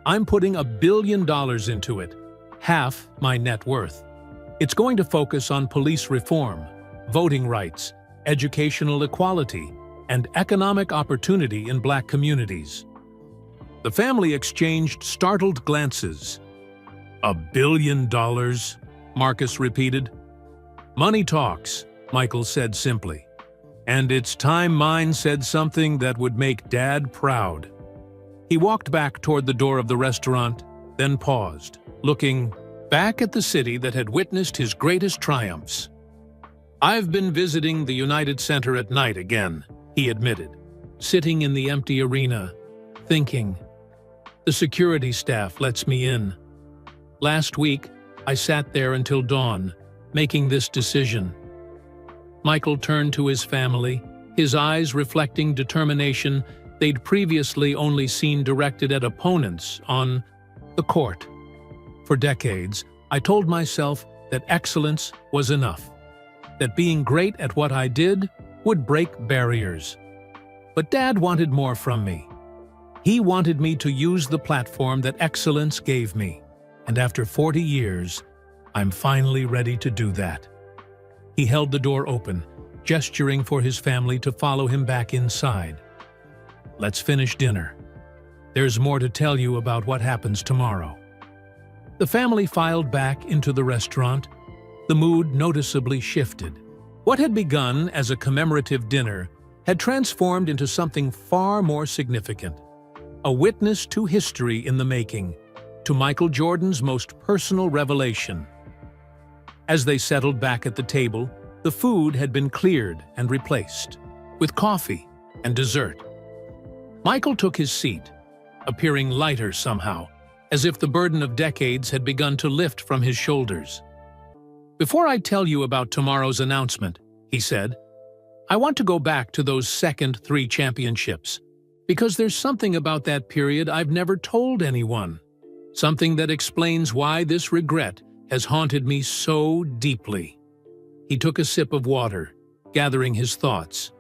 I'm putting $1 billion into it, half my net worth. It's going to focus on police reform, voting rights, educational equality, and economic opportunity in Black communities. The family exchanged startled glances. $1 billion? Marcus repeated. Money talks, Michael said simply. And it's time mine said something that would make Dad proud. He walked back toward the door of the restaurant, then paused, looking back at the city that had witnessed his greatest triumphs. I've been visiting the United Center at night again, he admitted, sitting in the empty arena, thinking. The security staff lets me in. Last week, I sat there until dawn, making this decision. Michael turned to his family, his eyes reflecting determination they'd previously only seen directed at opponents on the court. For decades, I told myself that excellence was enough, that being great at what I did would break barriers. But Dad wanted more from me. He wanted me to use the platform that excellence gave me, and after 40 years, I'm finally ready to do that. He held the door open, gesturing for his family to follow him back inside. Let's finish dinner. There's more to tell you about what happens tomorrow. The family filed back into the restaurant. The mood noticeably shifted. What had begun as a commemorative dinner had transformed into something far more significant. A witness to history in the making, to Michael Jordan's most personal revelation. As they settled back at the table, the food had been cleared and replaced, with coffee and dessert. Michael took his seat, appearing lighter somehow, as if the burden of decades had begun to lift from his shoulders. Before I tell you about tomorrow's announcement, he said, I want to go back to those second 3 championships, because there's something about that period I've never told anyone, something that explains why this regret has haunted me so deeply. He took a sip of water, gathering his thoughts.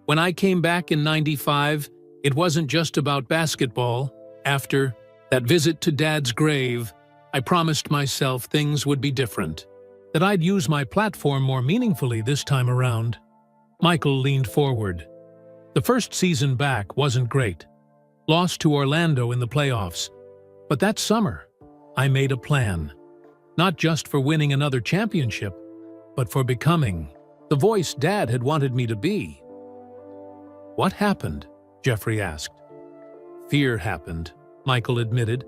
When I came back in '95, it wasn't just about basketball. After that visit to Dad's grave, I promised myself things would be different, that I'd use my platform more meaningfully this time around. Michael leaned forward. The first season back wasn't great. Lost to Orlando in the playoffs. But that summer, I made a plan. Not just for winning another championship, but for becoming the voice Dad had wanted me to be. What happened? Jeffrey asked. Fear happened, Michael admitted.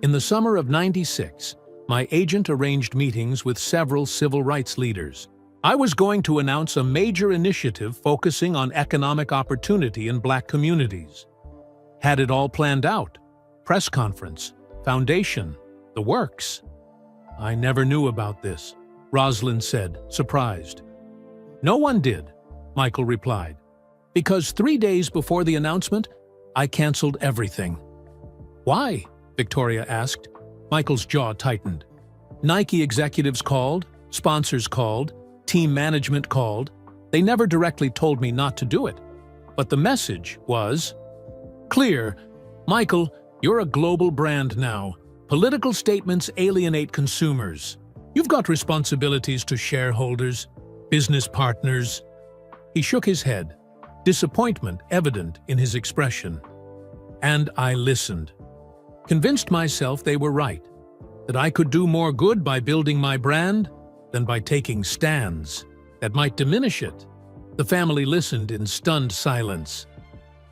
In the summer of '96, my agent arranged meetings with several civil rights leaders. I was going to announce a major initiative focusing on economic opportunity in Black communities. Had it all planned out. Press conference, foundation, the works. I never knew about this, Rosalind said, surprised. No one did, Michael replied, because 3 days before the announcement, I canceled everything. Why? Victoria asked. Michael's jaw tightened. Nike executives called, sponsors called, team management called. They never directly told me not to do it. But the message was clear. Michael, you're a global brand now. Political statements alienate consumers. You've got responsibilities to shareholders, business partners. He shook his head, disappointment evident in his expression. And I listened, convinced myself they were right, that I could do more good by building my brand than by taking stands that might diminish it. The family listened in stunned silence.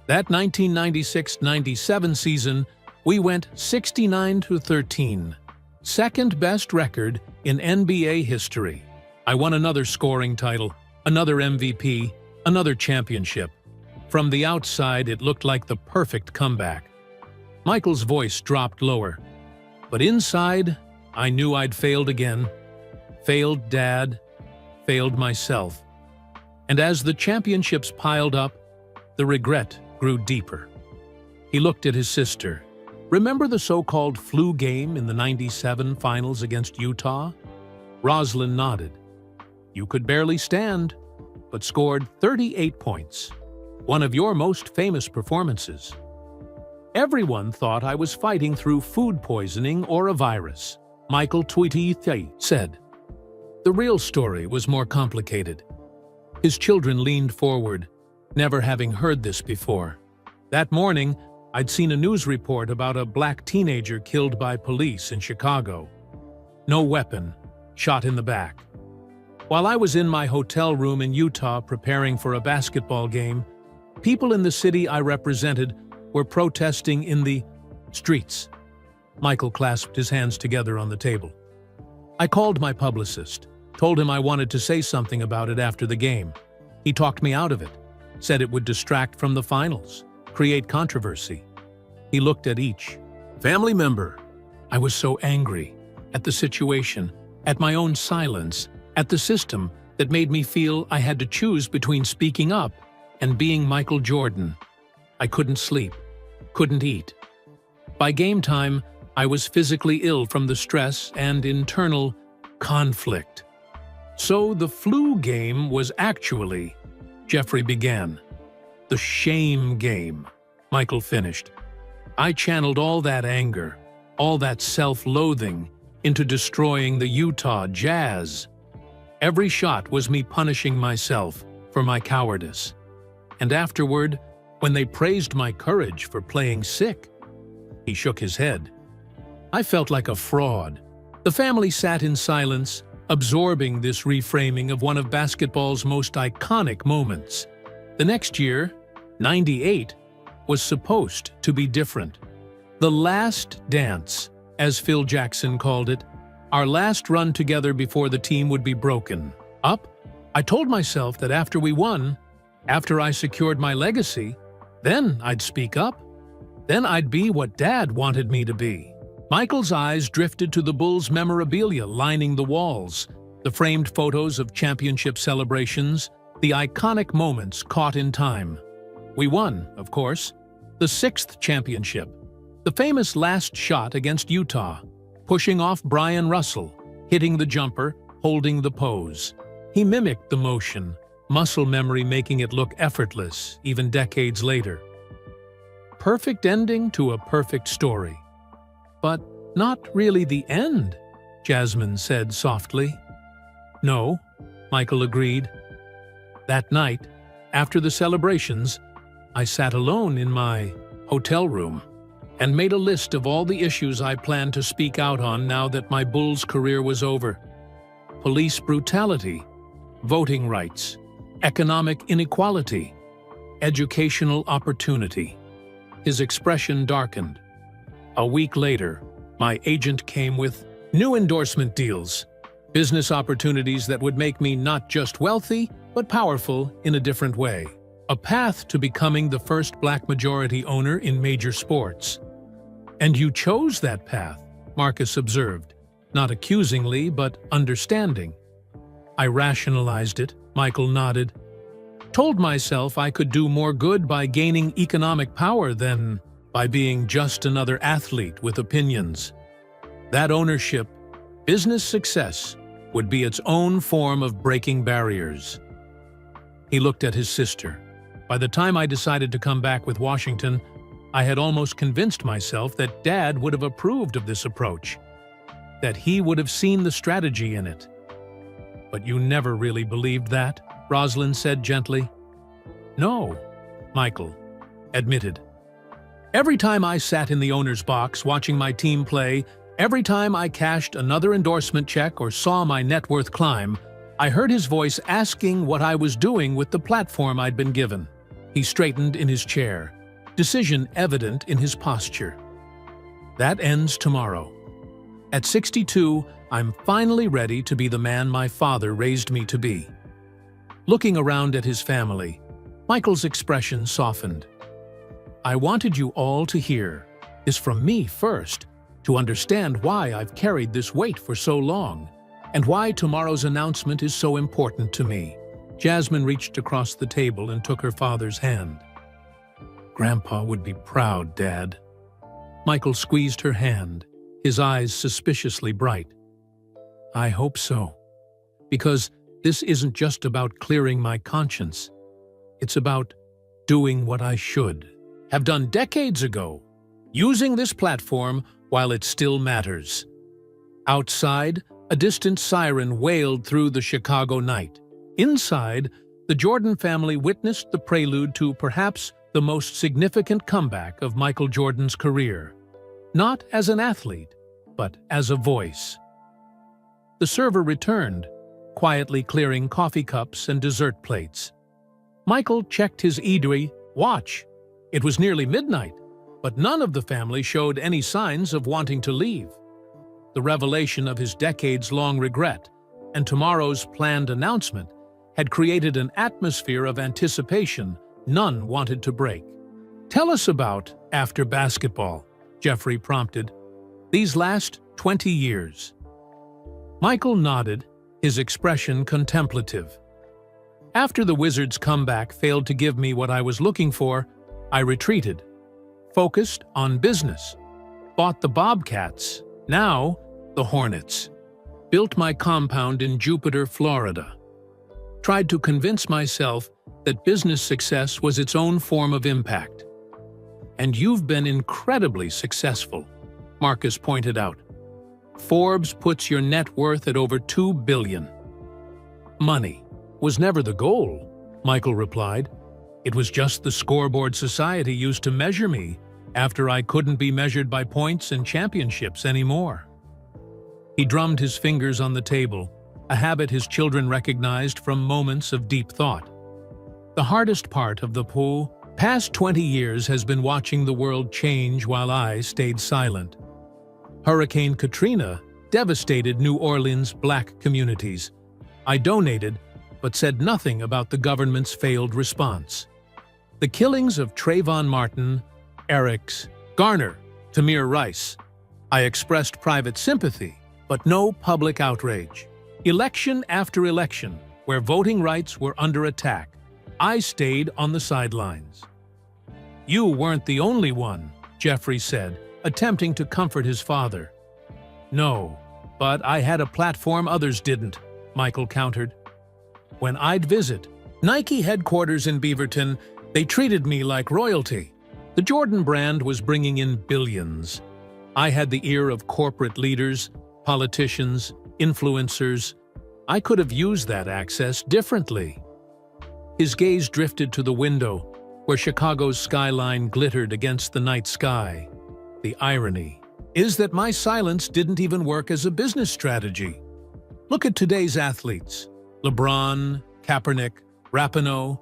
That 1996-97 season, we went 69-13, second best record in NBA history. I won another scoring title, another MVP, another championship. From the outside, it looked like the perfect comeback. Michael's voice dropped lower. But inside, I knew I'd failed again. Failed Dad, failed myself. And as the championships piled up, the regret grew deeper. He looked at his sister. Remember the so-called flu game in the '97 finals against Utah? Rosalind nodded. You could barely stand, but scored 38 points, one of your most famous performances. Everyone thought I was fighting through food poisoning or a virus, Michael Tweety said. The real story was more complicated. His children leaned forward, never having heard this before. That morning, I'd seen a news report about a black teenager killed by police in Chicago. No weapon, shot in the back. While I was in my hotel room in Utah preparing for a basketball game, people in the city I represented were protesting in the streets. Michael clasped his hands together on the table. I called my publicist, told him I wanted to say something about it after the game. He talked me out of it, said it would distract from the finals, create controversy. He looked at each family member. I was so angry at the situation, at my own silence, at the system that made me feel I had to choose between speaking up and being Michael Jordan. I couldn't sleep, couldn't eat. By game time, I was physically ill from the stress and internal conflict. So the flu game was actually, Jeffrey began. The shame game, Michael finished. I channeled all that anger, all that self-loathing into destroying the Utah Jazz. Every shot was me punishing myself for my cowardice. And afterward, when they praised my courage for playing sick, he shook his head. I felt like a fraud. The family sat in silence, absorbing this reframing of one of basketball's most iconic moments. The next year, '98, was supposed to be different. The last dance, as Phil Jackson called it, our last run together before the team would be broken up. I told myself that after we won, after I secured my legacy, then I'd speak up. Then I'd be what Dad wanted me to be. Michael's eyes drifted to the Bulls' memorabilia lining the walls, the framed photos of championship celebrations, the iconic moments caught in time. We won, of course, the 6th championship, the famous last shot against Utah, pushing off Brian Russell, hitting the jumper, holding the pose. He mimicked the motion, muscle memory making it look effortless even decades later. Perfect ending to a perfect story. But not really the end, Jasmine said softly. No, Michael agreed. That night, after the celebrations, I sat alone in my hotel room and made a list of all the issues I planned to speak out on now that my Bulls career was over. Police brutality, voting rights, economic inequality, educational opportunity. His expression darkened. A week later, my agent came with new endorsement deals, business opportunities that would make me not just wealthy, but powerful in a different way. A path to becoming the first black majority owner in major sports. And you chose that path, Marcus observed, not accusingly, but understanding. I rationalized it, Michael nodded. Told myself I could do more good by gaining economic power than by being just another athlete with opinions. That ownership, business success, would be its own form of breaking barriers. He looked at his sister. By the time I decided to come back with Washington, I had almost convinced myself that Dad would have approved of this approach, that he would have seen the strategy in it. But you never really believed that, Rosalind said gently. No, Michael admitted. Every time I sat in the owner's box watching my team play, every time I cashed another endorsement check or saw my net worth climb, I heard his voice asking what I was doing with the platform I'd been given. He straightened in his chair, decision evident in his posture. That ends tomorrow. At 62, I'm finally ready to be the man my father raised me to be. Looking around at his family, Michael's expression softened. I wanted you all to hear this from me first, to understand why I've carried this weight for so long, and why tomorrow's announcement is so important to me. Jasmine reached across the table and took her father's hand. Grandpa would be proud, Dad. Michael squeezed her hand, his eyes suspiciously bright. I hope so, because this isn't just about clearing my conscience. It's about doing what I should have done decades ago, using this platform while it still matters. Outside, a distant siren wailed through the Chicago night. Inside, the Jordan family witnessed the prelude to perhaps the most significant comeback of Michael Jordan's career. Not as an athlete, but as a voice. The server returned, quietly clearing coffee cups and dessert plates. Michael checked his eatery watch. It was nearly midnight, but none of the family showed any signs of wanting to leave. The revelation of his decades-long regret and tomorrow's planned announcement had created an atmosphere of anticipation none wanted to break. Tell us about after basketball, Jeffrey prompted. These last 20 years. Michael nodded, his expression contemplative. After the Wizards' comeback failed to give me what I was looking for, I retreated. Focused on business. Bought the Bobcats, now the Hornets. Built my compound in Jupiter, Florida. Tried to convince myself that business success was its own form of impact. And you've been incredibly successful, Marcus pointed out. Forbes puts your net worth at over $2 billion. Money was never the goal, Michael replied. It was just the scoreboard society used to measure me after I couldn't be measured by points and championships anymore. He drummed his fingers on the table, a habit his children recognized from moments of deep thought. The hardest part of the past 20 years has been watching the world change while I stayed silent. Hurricane Katrina devastated New Orleans' black communities. I donated, but said nothing about the government's failed response. The killings of Trayvon Martin, Eric Garner, Tamir Rice. I expressed private sympathy, but no public outrage. Election after election, where voting rights were under attack, I stayed on the sidelines. You weren't the only one, Jeffrey said, attempting to comfort his father. No, but I had a platform others didn't, Michael countered. When I'd visit Nike headquarters in Beaverton, they treated me like royalty. The Jordan brand was bringing in billions. I had the ear of corporate leaders, politicians, influencers. I could have used that access differently. His gaze drifted to the window, where Chicago's skyline glittered against the night sky. The irony is that my silence didn't even work as a business strategy. Look at today's athletes. LeBron, Kaepernick, Rapinoe.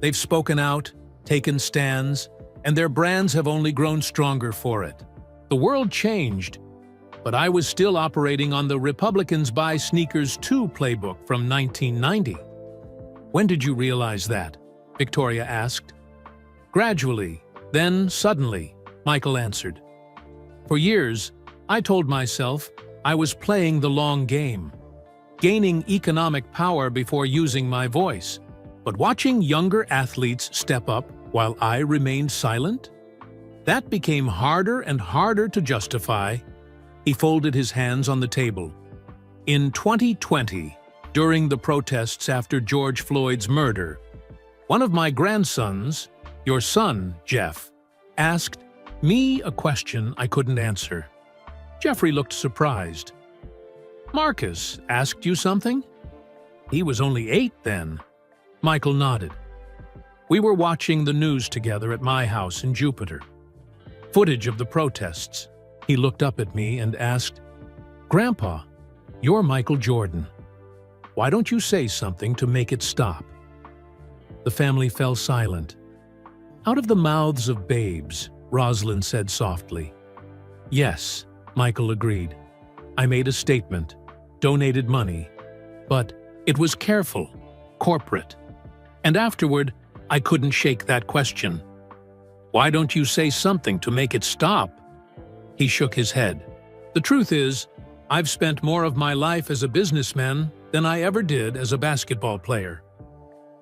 They've spoken out, taken stands, and their brands have only grown stronger for it. The world changed, but I was still operating on the Republicans Buy Sneakers Too playbook from 1990. When did you realize that? Victoria asked. Gradually, then suddenly, Michael answered. For years, I told myself I was playing the long game, gaining economic power before using my voice. But watching younger athletes step up while I remained silent? That became harder and harder to justify. He folded his hands on the table. In 2020, during the protests after George Floyd's murder, one of my grandsons, your son, Jeff, asked me a question I couldn't answer. Jeffrey looked surprised. Marcus asked you something? He was only 8 then. Michael nodded. We were watching the news together at my house in Jupiter. Footage of the protests. He looked up at me and asked, Grandpa, you're Michael Jordan. Why don't you say something to make it stop? The family fell silent. Out of the mouths of babes, Rosalind said softly. Yes, Michael agreed. I made a statement, donated money, but it was careful, corporate. And afterward, I couldn't shake that question. Why don't you say something to make it stop? He shook his head. The truth is, I've spent more of my life as a businessman than I ever did as a basketball player.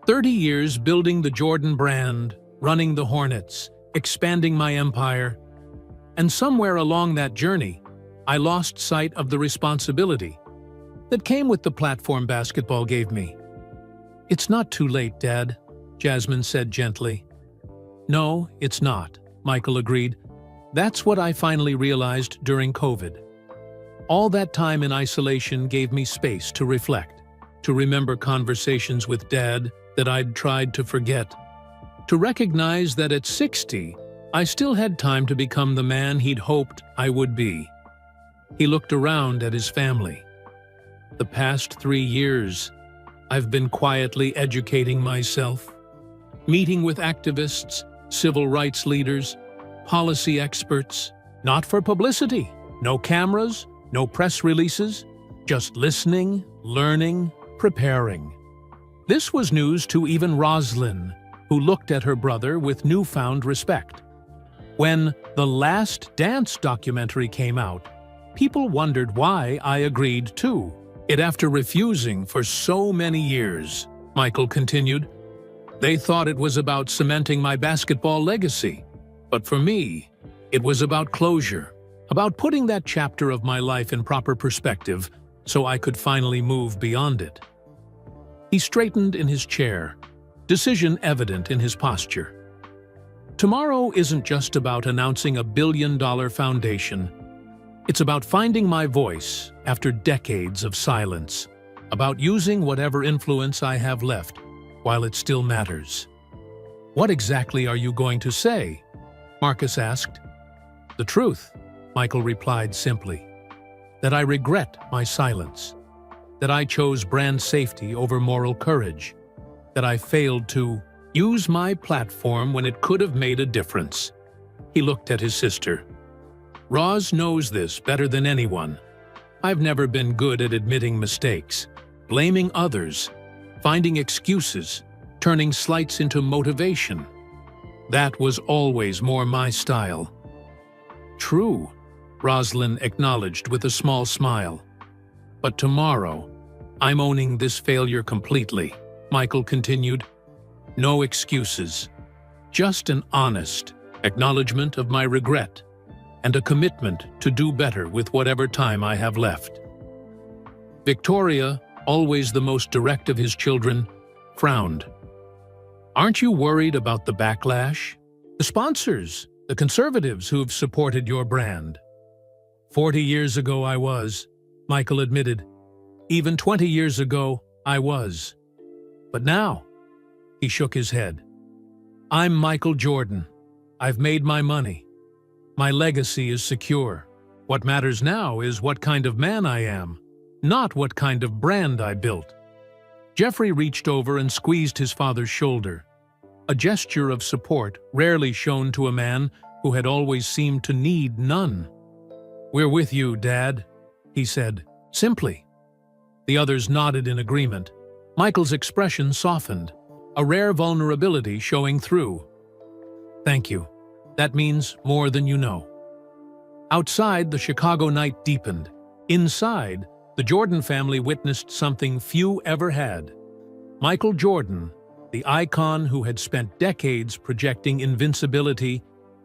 30 years building the Jordan brand, running the Hornets, expanding my empire. And somewhere along that journey, I lost sight of the responsibility that came with the platform basketball gave me. It's not too late, Dad, Jasmine said gently. No, it's not, Michael agreed. That's what I finally realized during COVID. All that time in isolation gave me space to reflect, to remember conversations with Dad that I'd tried to forget, to recognize that at 60, I still had time to become the man he'd hoped I would be. He looked around at his family. The past 3 years, I've been quietly educating myself, meeting with activists, civil rights leaders, policy experts, not for publicity, no cameras, no press releases, just listening, learning, preparing. This was news to even Rosalind, who looked at her brother with newfound respect. When The Last Dance documentary came out, people wondered why I agreed to it after refusing for so many years, Michael continued. They thought it was about cementing my basketball legacy. But for me, it was about closure, about putting that chapter of my life in proper perspective so I could finally move beyond it. He straightened in his chair, decision evident in his posture. Tomorrow isn't just about announcing a billion-dollar foundation. It's about finding my voice after decades of silence, about using whatever influence I have left while it still matters. What exactly are you going to say? Marcus asked. The truth, Michael replied simply. That I regret my silence. That I chose brand safety over moral courage. That I failed to use my platform when it could have made a difference. He looked at his sister. Roz knows this better than anyone. I've never been good at admitting mistakes, blaming others, finding excuses, turning slights into motivation. That was always more my style. True, Rosalind acknowledged with a small smile. But tomorrow, I'm owning this failure completely, Michael continued. No excuses, just an honest acknowledgement of my regret and a commitment to do better with whatever time I have left. Victoria, always the most direct of his children, frowned. Aren't you worried about the backlash? The sponsors, the conservatives who've supported your brand. 40 years ago I was, Michael admitted. Even 20 years ago I was. But now, he shook his head. I'm Michael Jordan. I've made my money. My legacy is secure. What matters now is what kind of man I am, not what kind of brand I built. Jeffrey reached over and squeezed his father's shoulder, a gesture of support rarely shown to a man who had always seemed to need none. We're with you, Dad, he said, simply. The others nodded in agreement. Michael's expression softened, a rare vulnerability showing through. Thank you. That means more than you know. Outside, the Chicago night deepened. Inside, the Jordan family witnessed something few ever had. Michael Jordan, the icon who had spent decades projecting invincibility,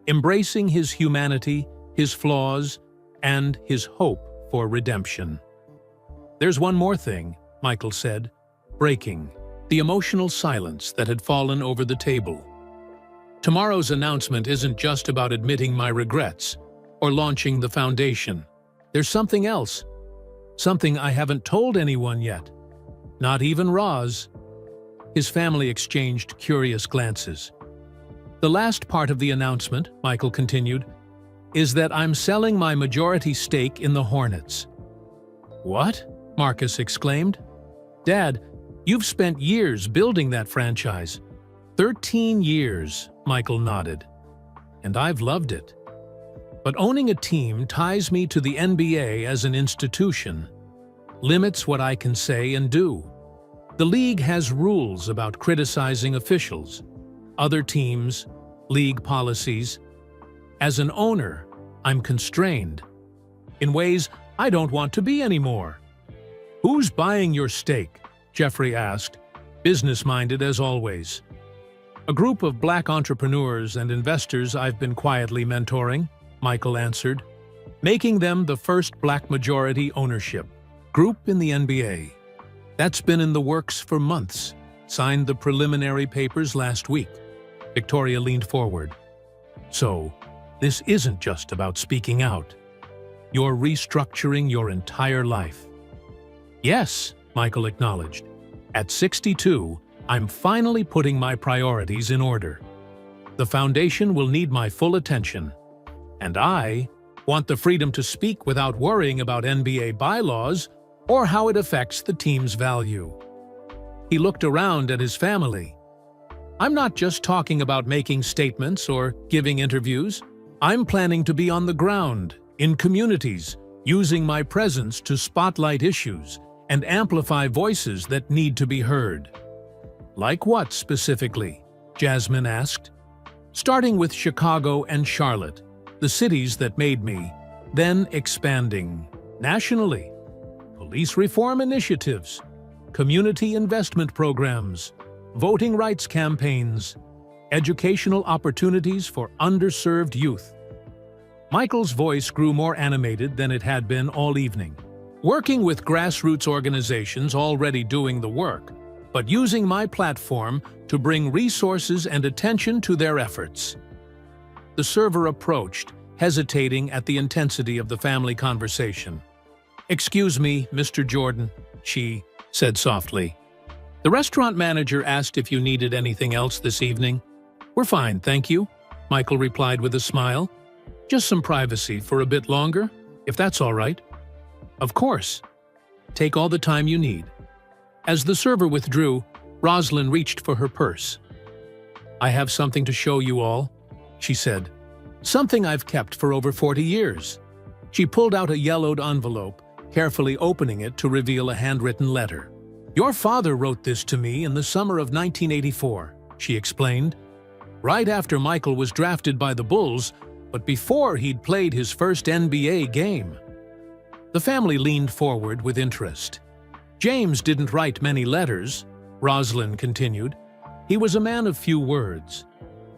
embracing his humanity, his flaws, and his hope for redemption. "There's one more thing," Michael said, breaking the emotional silence that had fallen over the table. "Tomorrow's announcement isn't just about admitting my regrets or launching the foundation. There's something else, something I haven't told anyone yet, not even Roz." His family exchanged curious glances. "The last part of the announcement," Michael continued, "is that I'm selling my majority stake in the Hornets." "What?" Marcus exclaimed. "Dad, you've spent years building that franchise." 13 years, Michael nodded. "And I've loved it. But owning a team ties me to the NBA as an institution, limits what I can say and do. The league has rules about criticizing officials, other teams, league policies. As an owner, I'm constrained in ways I don't want to be anymore." "Who's buying your stake?" Jeffrey asked, business-minded as always. "A group of black entrepreneurs and investors I've been quietly mentoring," Michael answered, "making them the first black majority ownership group in the NBA. That's been in the works for months. Signed the preliminary papers last week." Victoria leaned forward. "So, this isn't just about speaking out. You're restructuring your entire life." "Yes," Michael acknowledged. "At 62, I'm finally putting my priorities in order. The foundation will need my full attention. And I want the freedom to speak without worrying about NBA bylaws or how it affects the team's value." He looked around at his family. "I'm not just talking about making statements or giving interviews. I'm planning to be on the ground, in communities, using my presence to spotlight issues and amplify voices that need to be heard." "Like what specifically?" Jasmine asked. "Starting with Chicago and Charlotte, the cities that made me, then expanding nationally. Police reform initiatives, community investment programs, voting rights campaigns, educational opportunities for underserved youth." Michael's voice grew more animated than it had been all evening. "Working with grassroots organizations already doing the work, but using my platform to bring resources and attention to their efforts." The server approached, hesitating at the intensity of the family conversation. "Excuse me, Mr. Jordan," she said softly. "The restaurant manager asked if you needed anything else this evening." "We're fine, thank you," Michael replied with a smile. "Just some privacy for a bit longer, if that's all right." "Of course. Take all the time you need." As the server withdrew, Rosalind reached for her purse. "I have something to show you all," she said. "Something I've kept for over 40 years." She pulled out a yellowed envelope, carefully opening it to reveal a handwritten letter. "Your father wrote this to me in the summer of 1984, she explained. "Right after Michael was drafted by the Bulls, but before he'd played his first NBA game." The family leaned forward with interest. "James didn't write many letters," Rosalind continued. "He was a man of few words.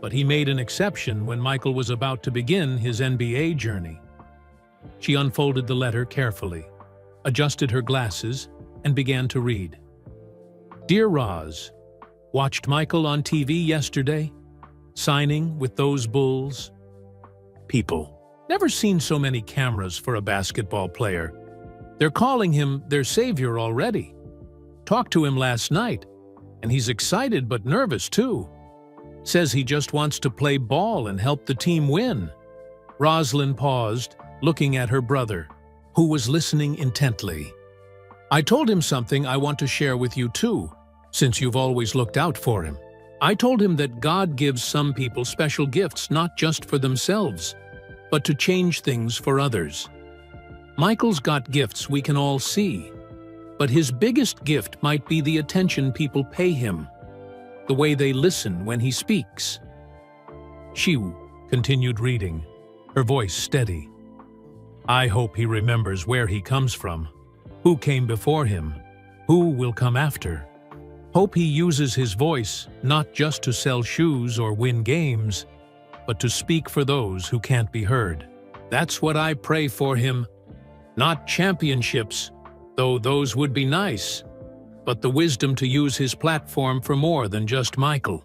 But he made an exception when Michael was about to begin his NBA journey." She unfolded the letter carefully, adjusted her glasses, and began to read. "Dear Roz, watched Michael on TV yesterday, signing with those Bulls. People. Never seen so many cameras for a basketball player. They're calling him their savior already. Talked to him last night, and he's excited but nervous too. Says he just wants to play ball and help the team win." Rosalind paused, looking at her brother, who was listening intently. "I told him something I want to share with you too, since you've always looked out for him. I told him that God gives some people special gifts not just for themselves, but to change things for others. Michael's got gifts we can all see, but his biggest gift might be the attention people pay him, the way they listen when he speaks." She continued reading, her voice steady. I hope he remembers where he comes from, who came before him, who will come after. Hope he uses his voice not just to sell shoes or win games, but to speak for those who can't be heard. That's what I pray for him. Not championships, though those would be nice, but the wisdom to use his platform for more than just Michael.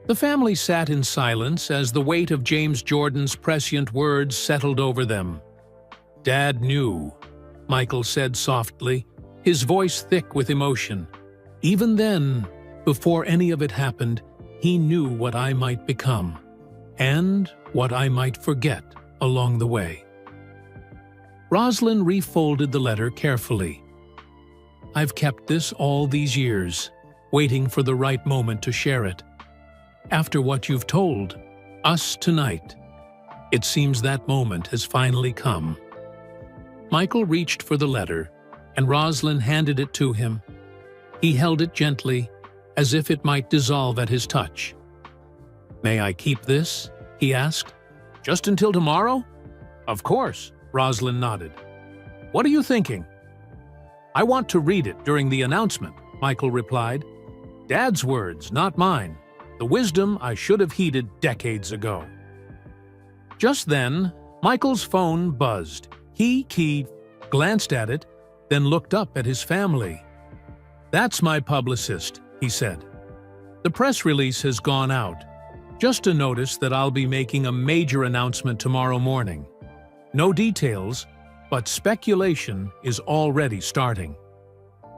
The family sat in silence as the weight of James Jordan's prescient words settled over them. "Dad knew," Michael said softly, his voice thick with emotion. "Even then, before any of it happened, he knew what I might become, and what I might forget along the way." Rosalind refolded the letter carefully. "I've kept this all these years, waiting for the right moment to share it. After what you've told us tonight, it seems that moment has finally come." Michael reached for the letter, and Rosalind handed it to him. He held it gently, as if it might dissolve at his touch. "May I keep this?" he asked. "Just until tomorrow?" "Of course," Rosalind nodded. "What are you thinking?" "I want to read it during the announcement," Michael replied. "Dad's words, not mine. The wisdom I should have heeded decades ago." Just then, Michael's phone buzzed. He glanced at it, then looked up at his family. "That's my publicist," he said. "The press release has gone out. Just a notice that I'll be making a major announcement tomorrow morning. No details, but speculation is already starting."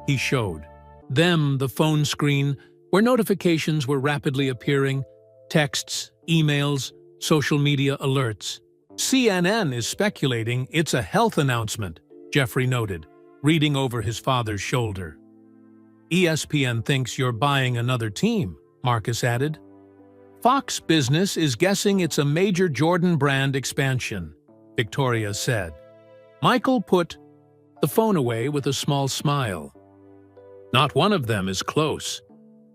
He showed them the phone screen where notifications were rapidly appearing, texts, emails, social media alerts. "CNN is speculating it's a health announcement," Jeffrey noted, reading over his father's shoulder. "ESPN thinks you're buying another team," Marcus added. "Fox Business is guessing it's a major Jordan brand expansion," Victoria said. Michael put the phone away with a small smile. "Not one of them is close,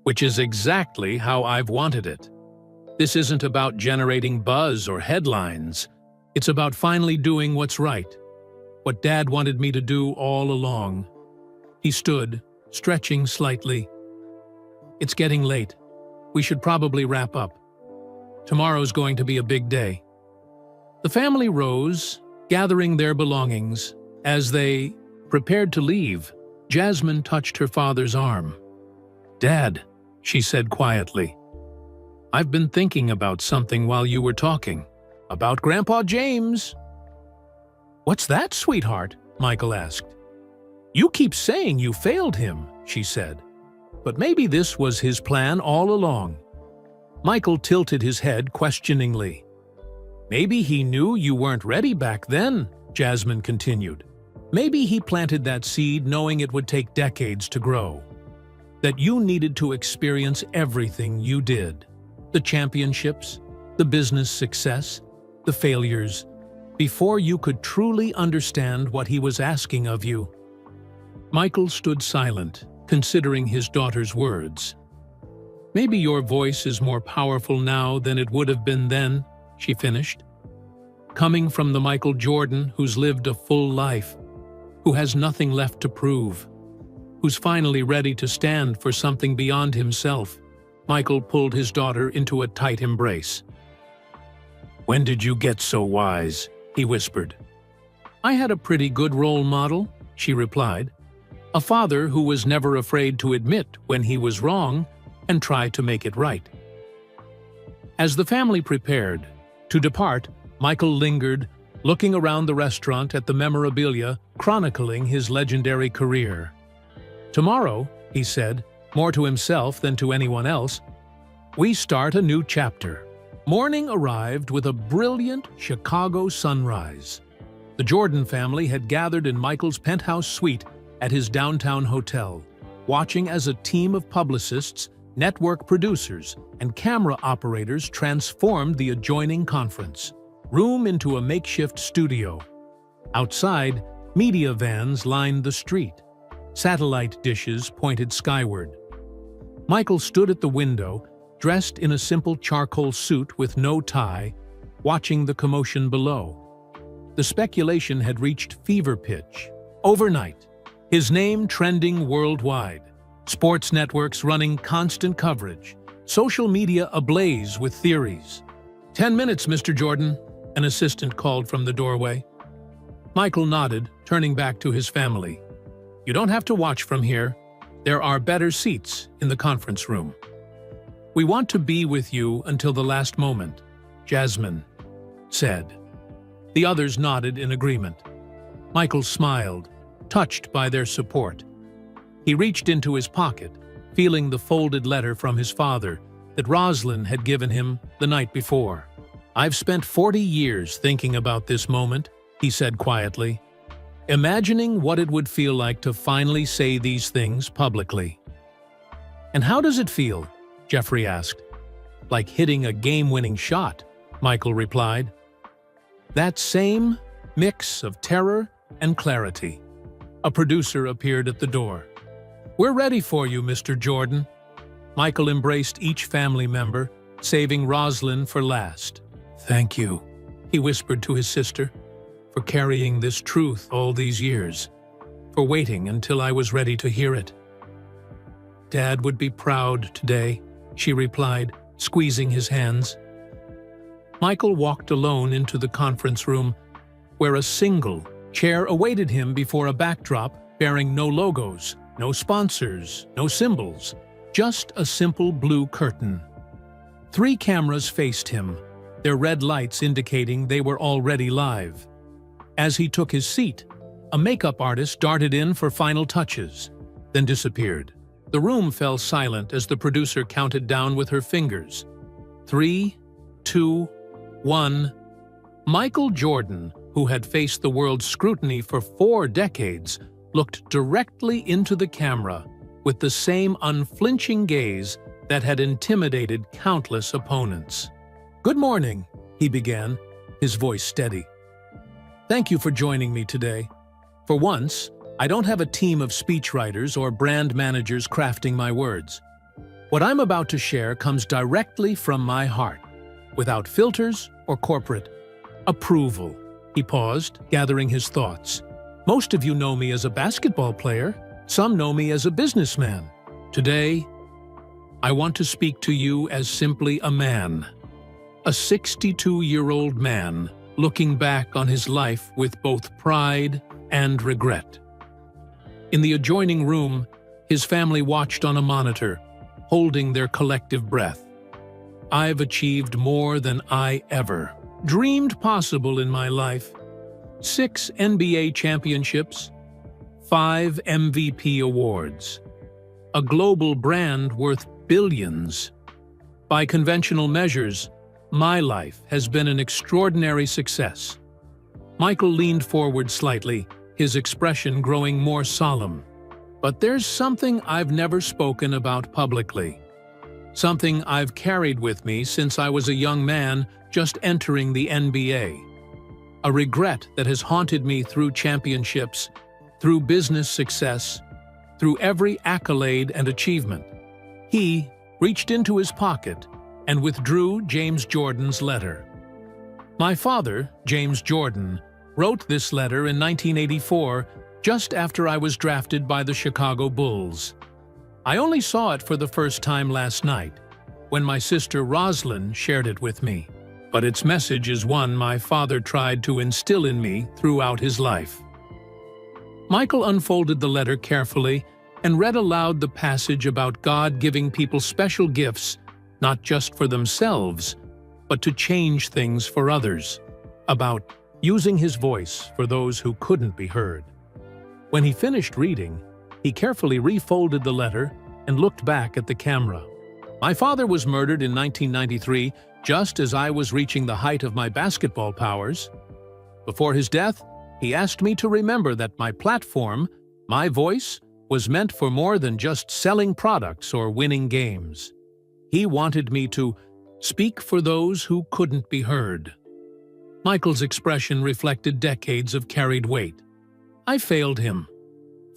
which is exactly how I've wanted it. This isn't about generating buzz or headlines. It's about finally doing what's right, what Dad wanted me to do all along." He stood, stretching slightly. "It's getting late. We should probably wrap up. Tomorrow's going to be a big day." The family rose, gathering their belongings. As they prepared to leave, Jasmine touched her father's arm. "Dad," she said quietly, "I've been thinking about something while you were talking. About Grandpa James." "What's that, sweetheart?" Michael asked. "You keep saying you failed him," she said. "But maybe this was his plan all along." Michael tilted his head questioningly. "Maybe he knew you weren't ready back then," Jasmine continued. "Maybe he planted that seed knowing it would take decades to grow. That you needed to experience everything you did. The championships, the business success, the failures, before you could truly understand what he was asking of you." Michael stood silent, considering his daughter's words. "Maybe your voice is more powerful now than it would have been then," she finished. "Coming from the Michael Jordan who's lived a full life, who has nothing left to prove, who's finally ready to stand for something beyond himself." Michael pulled his daughter into a tight embrace. "When did you get so wise?" he whispered. "I had a pretty good role model," she replied. "A father who was never afraid to admit when he was wrong and try to make it right." As the family prepared to depart, Michael lingered, looking around the restaurant at the memorabilia chronicling his legendary career. "Tomorrow," he said, more to himself than to anyone else, "we start a new chapter." Morning arrived with a brilliant Chicago sunrise. The Jordan family had gathered in Michael's penthouse suite at his downtown hotel, watching as a team of publicists, network producers, and camera operators transformed the adjoining conference room into a makeshift studio. Outside, media vans lined the street. Satellite dishes pointed skyward. Michael stood at the window, dressed in a simple charcoal suit with no tie, watching the commotion below. The speculation had reached fever pitch. Overnight, his name trending worldwide, sports networks running constant coverage, social media ablaze with theories. 10 minutes, Mr. Jordan, an assistant called from the doorway. Michael nodded, turning back to his family. You don't have to watch from here. There are better seats in the conference room. We want to be with you until the last moment, Jasmine said. The others nodded in agreement. Michael smiled, touched by their support. He reached into his pocket, feeling the folded letter from his father that Rosalind had given him the night before. I've spent 40 years thinking about this moment, he said quietly, imagining what it would feel like to finally say these things publicly. And how does it feel? Jeffrey asked. Like hitting a game-winning shot, Michael replied. That same mix of terror and clarity. A producer appeared at the door. We're ready for you, Mr. Jordan. Michael embraced each family member, saving Rosalind for last. Thank you, he whispered to his sister, for carrying this truth all these years, for waiting until I was ready to hear it. Dad would be proud today, she replied, squeezing his hands. Michael walked alone into the conference room, where a single chair awaited him before a backdrop bearing no logos, no sponsors, no symbols, just a simple blue curtain. 3 cameras faced him, their red lights indicating they were already live. As he took his seat, a makeup artist darted in for final touches, then disappeared. The room fell silent as the producer counted down with her fingers. 3, 2, 1. Michael Jordan, who had faced the world's scrutiny for 4 decades, looked directly into the camera with the same unflinching gaze that had intimidated countless opponents. Good morning, he began, his voice steady. Thank you for joining me today. For once, I don't have a team of speechwriters or brand managers crafting my words. What I'm about to share comes directly from my heart, without filters or corporate approval. He paused, gathering his thoughts. Most of you know me as a basketball player. Some know me as a businessman. Today, I want to speak to you as simply a man. A 62-year-old man looking back on his life with both pride and regret. In the adjoining room, his family watched on a monitor, holding their collective breath. I've achieved more than I ever dreamed possible in my life. 6 NBA championships, 5 MVP awards, a global brand worth billions. By conventional measures, my life has been an extraordinary success. Michael leaned forward slightly, his expression growing more solemn. But there's something I've never spoken about publicly. Something I've carried with me since I was a young man just entering the NBA. A regret that has haunted me through championships, through business success, through every accolade and achievement. He reached into his pocket and withdrew James Jordan's letter. My father, James Jordan, wrote this letter in 1984, just after I was drafted by the Chicago Bulls. I only saw it for the first time last night, when my sister Rosalind shared it with me. But its message is one my father tried to instill in me throughout his life. Michael unfolded the letter carefully and read aloud the passage about God giving people special gifts, not just for themselves, but to change things for others, about using his voice for those who couldn't be heard. When he finished reading, he carefully refolded the letter and looked back at the camera. My father was murdered in 1993, just as I was reaching the height of my basketball powers. Before his death, he asked me to remember that my platform, my voice, was meant for more than just selling products or winning games. He wanted me to speak for those who couldn't be heard. Michael's expression reflected decades of carried weight. I failed him.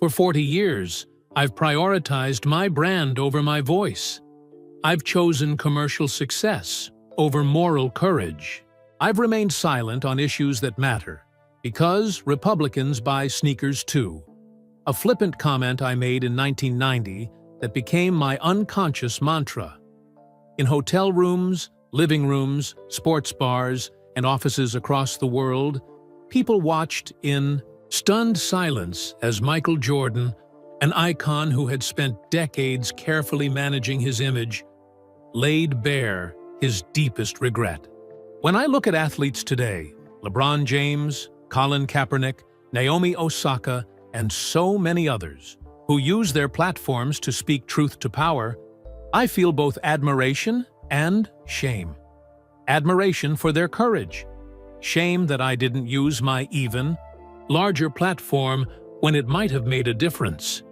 For 40 years, I've prioritized my brand over my voice. I've chosen commercial success over moral courage. I've remained silent on issues that matter. Because Republicans buy sneakers too. A flippant comment I made in 1990 that became my unconscious mantra. In hotel rooms, living rooms, sports bars, and offices across the world, people watched in stunned silence as Michael Jordan, an icon who had spent decades carefully managing his image, laid bare his deepest regret. When I look at athletes today, LeBron James, Colin Kaepernick, Naomi Osaka, and so many others, who use their platforms to speak truth to power, I feel both admiration and shame. Admiration for their courage. Shame that I didn't use my even, larger platform when it might have made a difference.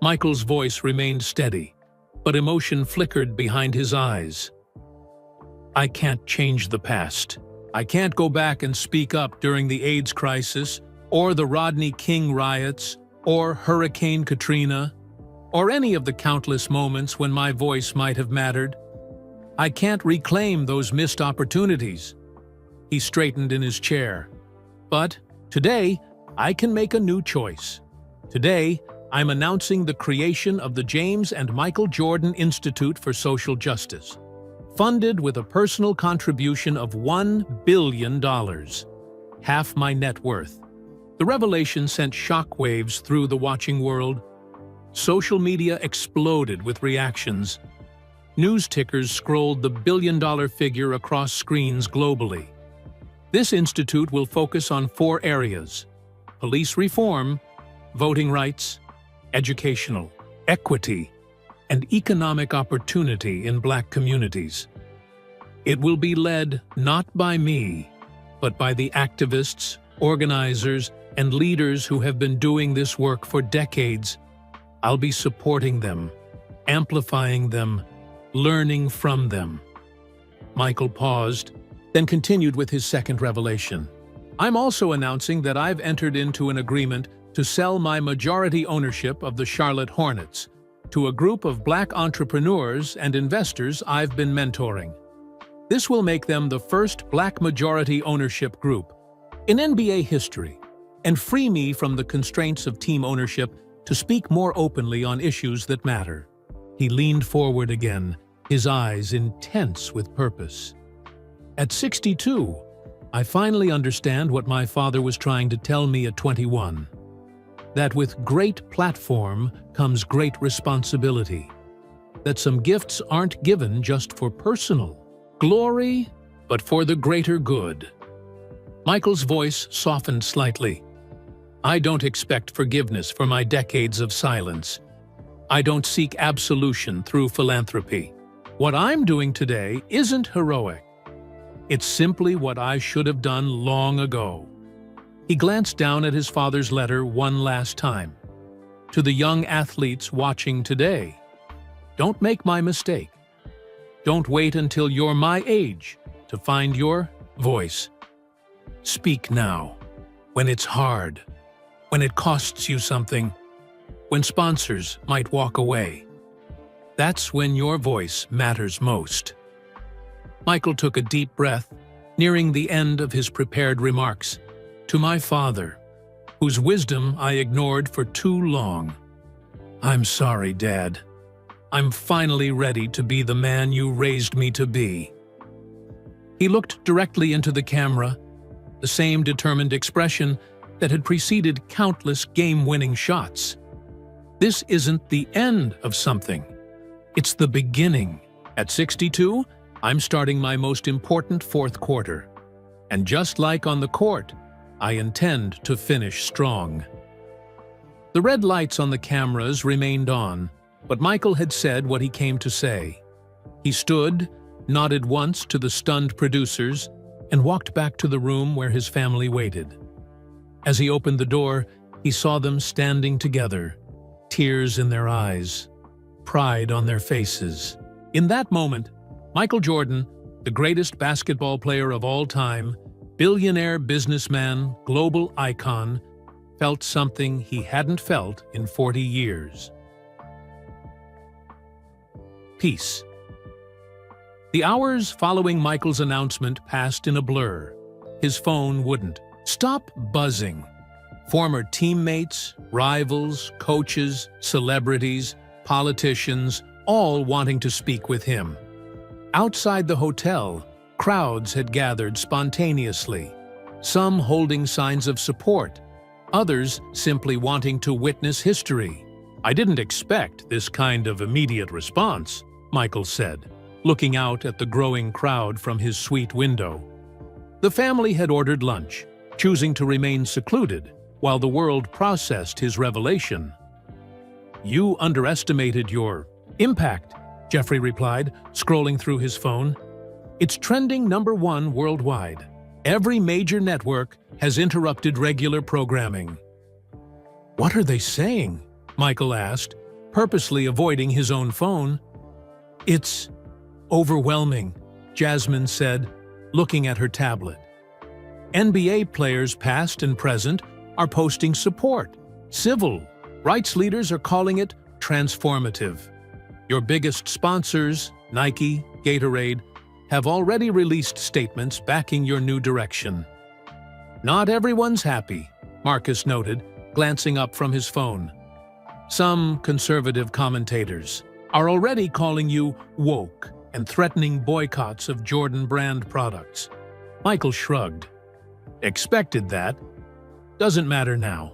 Michael's voice remained steady, but emotion flickered behind his eyes. I can't change the past. I can't go back and speak up during the AIDS crisis, or the Rodney King riots, or Hurricane Katrina, or any of the countless moments when my voice might have mattered. I can't reclaim those missed opportunities. He straightened in his chair. But today, I can make a new choice. Today, I'm announcing the creation of the James and Michael Jordan Institute for Social Justice, funded with a personal contribution of $1 billion, half my net worth. The revelation sent shockwaves through the watching world. Social media exploded with reactions. News tickers scrolled the billion-dollar figure across screens globally. This institute will focus on 4 areas: police reform, voting rights, educational, equity, and economic opportunity in Black communities. It will be led not by me, but by the activists, organizers, and leaders who have been doing this work for decades. I'll be supporting them, amplifying them, learning from them. Michael paused, then continued with his second revelation. I'm also announcing that I've entered into an agreement to sell my majority ownership of the Charlotte Hornets to a group of Black entrepreneurs and investors I've been mentoring. This will make them the first Black majority ownership group in NBA history, and free me from the constraints of team ownership to speak more openly on issues that matter. He leaned forward again, his eyes intense with purpose. At 62, I finally understand what my father was trying to tell me at 21. That with great platform comes great responsibility. That some gifts aren't given just for personal glory, but for the greater good. Michael's voice softened slightly. I don't expect forgiveness for my decades of silence. I don't seek absolution through philanthropy. What I'm doing today isn't heroic. It's simply what I should have done long ago. He glanced down at his father's letter one last time. To the young athletes watching today, don't make my mistake. Don't wait until you're my age to find your voice. Speak now, when it's hard, when it costs you something, when sponsors might walk away. That's when your voice matters most. Michael took a deep breath, nearing the end of his prepared remarks. To my father, whose wisdom I ignored for too long. I'm sorry, Dad. I'm finally ready to be the man you raised me to be. He looked directly into the camera, the same determined expression that had preceded countless game-winning shots. This isn't the end of something. It's the beginning. At 62, I'm starting my most important fourth quarter. And just like on the court, I intend to finish strong. The red lights on the cameras remained on, but Michael had said what he came to say. He stood, nodded once to the stunned producers, and walked back to the room where his family waited. As he opened the door, he saw them standing together, tears in their eyes, pride on their faces. In that moment, Michael Jordan, the greatest basketball player of all time, billionaire businessman, global icon, felt something he hadn't felt in 40 years. Peace. The hours following Michael's announcement passed in a blur. His phone wouldn't. Stop buzzing. Former teammates, rivals, coaches, celebrities, politicians, all wanting to speak with him. Outside the hotel, crowds had gathered spontaneously, some holding signs of support, others simply wanting to witness history. "I didn't expect this kind of immediate response," Michael said, looking out at the growing crowd from his suite window. The family had ordered lunch, choosing to remain secluded while the world processed his revelation. "You underestimated your impact," Jeffrey replied, scrolling through his phone. "It's trending #1 worldwide. Every major network has interrupted regular programming." "What are they saying?" Michael asked, purposely avoiding his own phone. "It's overwhelming," Jasmine said, looking at her tablet. "NBA players past and present are posting support. Civil rights leaders are calling it transformative. Your biggest sponsors, Nike, Gatorade, have already released statements backing your new direction." "Not everyone's happy," Marcus noted, glancing up from his phone. "Some conservative commentators are already calling you woke and threatening boycotts of Jordan brand products." Michael shrugged. "Expected that. Doesn't matter now."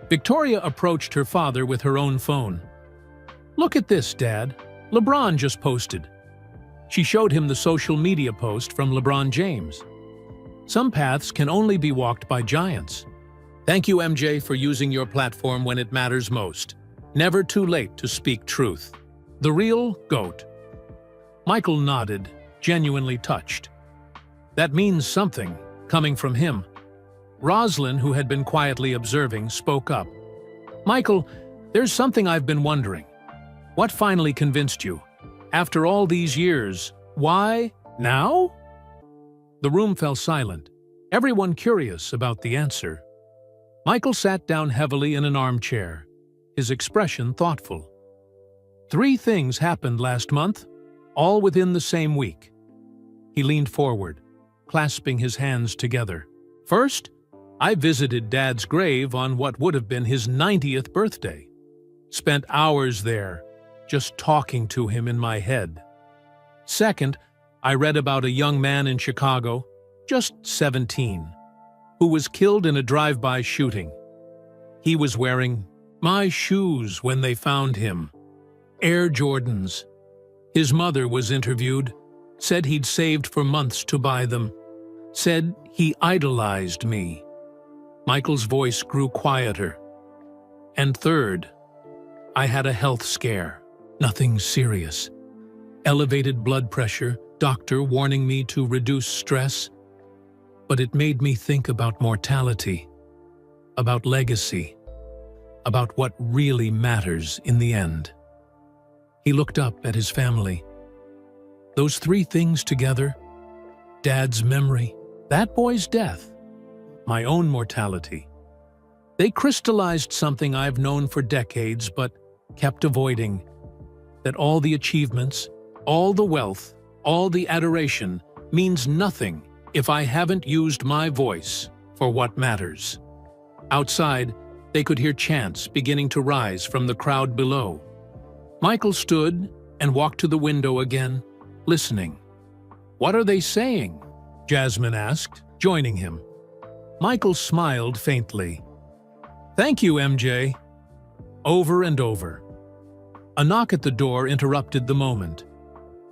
Victoria approached her father with her own phone. "Look at this, Dad. LeBron just posted." She showed him the social media post from LeBron James. "Some paths can only be walked by giants. Thank you, MJ, for using your platform when it matters most. Never too late to speak truth. The real GOAT." Michael nodded, genuinely touched. That means something, coming from him. Roslyn, who had been quietly observing, spoke up. "Michael, there's something I've been wondering. What finally convinced you? After all these years, why now?" The room fell silent, everyone curious about the answer. Michael sat down heavily in an armchair, his expression thoughtful. 3 things happened last month, all within the same week. He leaned forward, clasping his hands together. "First, I visited Dad's grave on what would have been his 90th birthday. Spent hours there, just talking to him in my head. Second, I read about a young man in Chicago, just 17, who was killed in a drive-by shooting. He was wearing my shoes when they found him, Air Jordans. His mother was interviewed, said he'd saved for months to buy them, said he idolized me." Michael's voice grew quieter. "And third, I had a health scare. Nothing serious. Elevated blood pressure, doctor warning me to reduce stress. But it made me think about mortality, about legacy, about what really matters in the end." He looked up at his family. Those 3 things together, Dad's memory, that boy's death, my own mortality, they crystallized something I've known for decades but kept avoiding, that all the achievements, all the wealth, all the adoration means nothing if I haven't used my voice for what matters. Outside, they could hear chants beginning to rise from the crowd below. Michael stood and walked to the window again, listening. "What are they saying?" Jasmine asked, joining him. Michael smiled faintly. "Thank you, MJ." Over and over. A knock at the door interrupted the moment.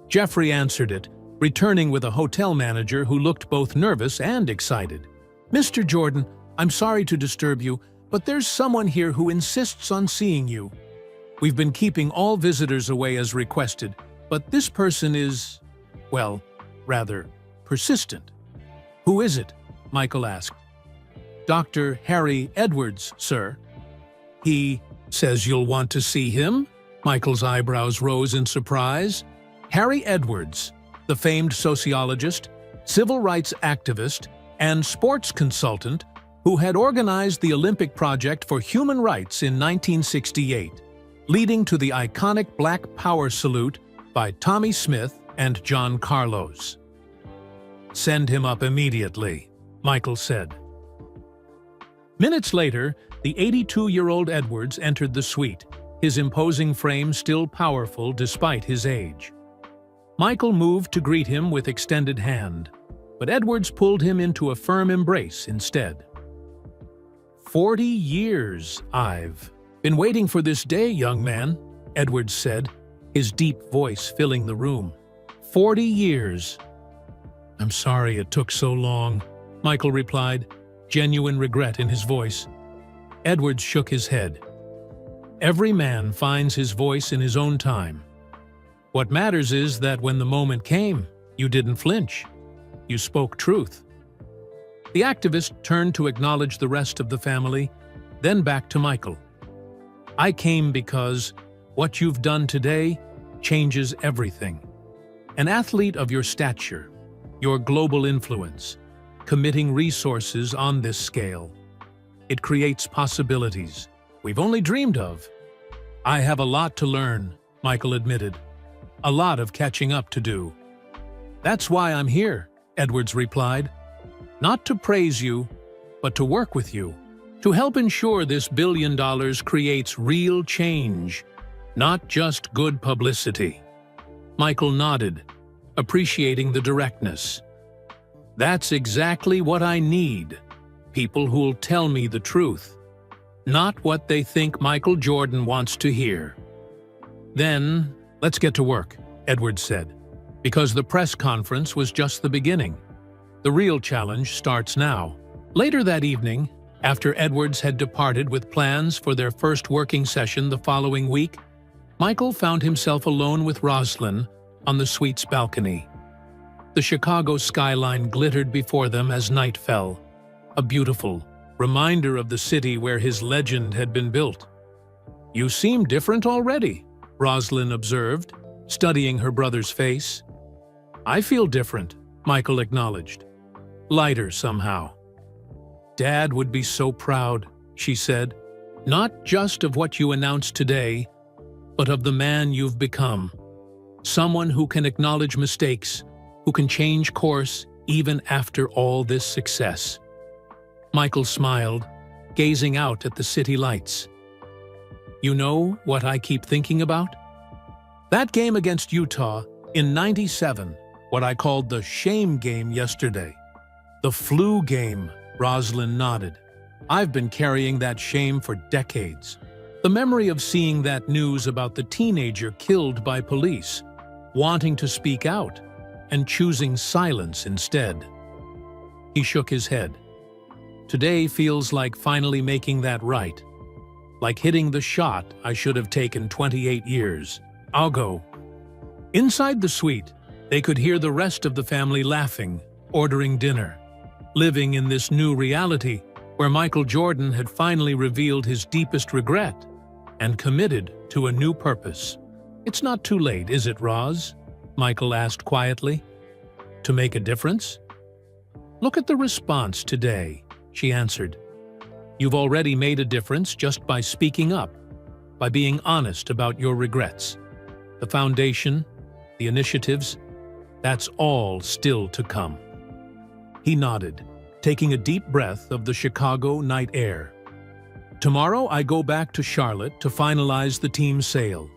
Jeffrey answered it, returning with a hotel manager who looked both nervous and excited. "Mr. Jordan, I'm sorry to disturb you, but there's someone here who insists on seeing you. We've been keeping all visitors away as requested, but this person is, well, rather persistent." "Who is it?" Michael asked. "Dr. Harry Edwards, sir." "He says you'll want to see him?" Michael's eyebrows rose in surprise. Harry Edwards, the famed sociologist, civil rights activist, and sports consultant who had organized the Olympic Project for Human Rights in 1968, leading to the iconic Black Power salute by Tommy Smith and John Carlos. "Send him up immediately," Michael said. Minutes later, the 82-year-old Edwards entered the suite, his imposing frame still powerful despite his age. Michael moved to greet him with extended hand, but Edwards pulled him into a firm embrace instead. 40 years I've been waiting for this day, young man, Edwards said, his deep voice filling the room. 40 years. I'm sorry it took so long, Michael replied, genuine regret in his voice. Edwards shook his head. Every man finds his voice in his own time. What matters is that when the moment came, you didn't flinch. You spoke truth. The activist turned to acknowledge the rest of the family, then back to Michael. I came because what you've done today changes everything. An athlete of your stature, your global influence, committing resources on this scale. It creates possibilities we've only dreamed of. I have a lot to learn, Michael admitted. A lot of catching up to do. That's why I'm here, Edwards replied. Not to praise you, but to work with you. To help ensure this $1 billion creates real change, not just good publicity. Michael nodded, appreciating the directness. That's exactly what I need. People who'll tell me the truth, not what they think Michael Jordan wants to hear. Then, let's get to work, Edwards said, because the press conference was just the beginning. The real challenge starts now. Later that evening, after Edwards had departed with plans for their first working session the following week, Michael found himself alone with Rosalind on the suite's balcony. The Chicago skyline glittered before them as night fell, a beautiful reminder of the city where his legend had been built. You seem different already, Rosalind observed, studying her brother's face. I feel different, Michael acknowledged. Lighter somehow. Dad would be so proud, she said, not just of what you announced today, but of the man you've become. Someone who can acknowledge mistakes, who can change course even after all this success. Michael smiled, gazing out at the city lights. You know what I keep thinking about? That game against Utah in '97, what I called the shame game yesterday. The flu game, Rosalind nodded. I've been carrying that shame for decades. The memory of seeing that news about the teenager killed by police, wanting to speak out, and choosing silence instead. He shook his head. Today feels like finally making that right. Like hitting the shot I should have taken 28 years. I'll go. Inside the suite, they could hear the rest of the family laughing, ordering dinner. Living in this new reality where Michael Jordan had finally revealed his deepest regret and committed to a new purpose. It's not too late, is it, Roz? Michael asked quietly. To make a difference? Look at the response today, she answered. You've already made a difference just by speaking up, by being honest about your regrets. The foundation, the initiatives, that's all still to come. He nodded, taking a deep breath of the Chicago night air. Tomorrow I go back to Charlotte to finalize the team sale.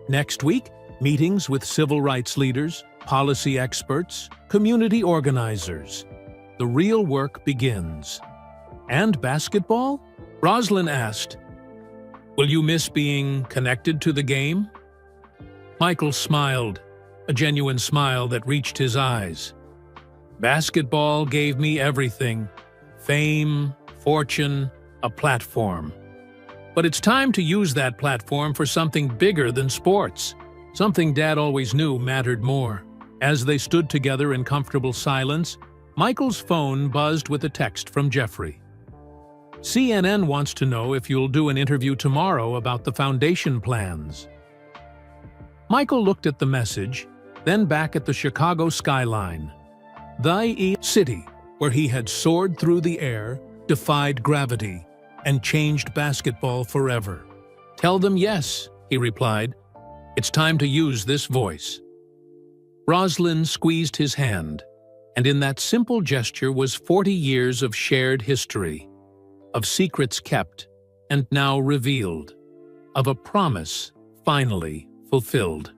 Next week, meetings with civil rights leaders, policy experts, community organizers. The real work begins. And basketball? Rosalind asked. Will you miss being connected to the game? Michael smiled, a genuine smile that reached his eyes. Basketball gave me everything. Fame, fortune, a platform. But it's time to use that platform for something bigger than sports. Something Dad always knew mattered more. As they stood together in comfortable silence, Michael's phone buzzed with a text from Jeffrey. CNN wants to know if you'll do an interview tomorrow about the foundation plans. Michael looked at the message, then back at the Chicago skyline. The city where he had soared through the air, defied gravity, and changed basketball forever. Tell them yes, he replied. It's time to use this voice. Rosalind squeezed his hand, and in that simple gesture was 40 years of shared history. of secrets kept and now revealed, of a promise finally fulfilled.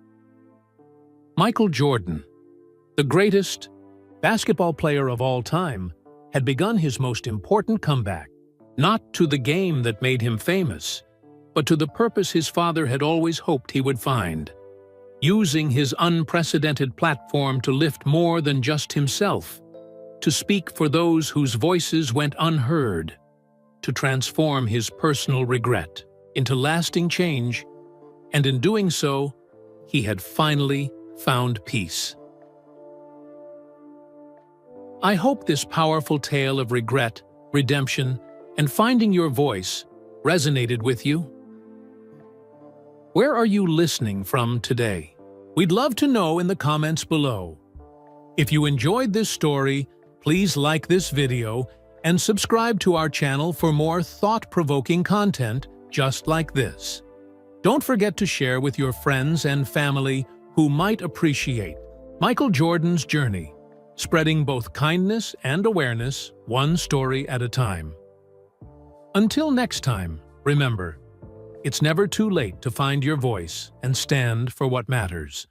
Michael Jordan, the greatest basketball player of all time, had begun his most important comeback, not to the game that made him famous, but to the purpose his father had always hoped he would find, using his unprecedented platform to lift more than just himself, to speak for those whose voices went unheard, to transform his personal regret into lasting change, and in doing so, he had finally found peace. I hope this powerful tale of regret, redemption, and finding your voice resonated with you. Where are you listening from today? We'd love to know in the comments below. If you enjoyed this story, please like this video and subscribe to our channel for more thought-provoking content just like this. Don't forget to share with your friends and family who might appreciate Michael Jordan's journey, spreading both kindness and awareness, one story at a time. Until next time, remember, it's never too late to find your voice and stand for what matters.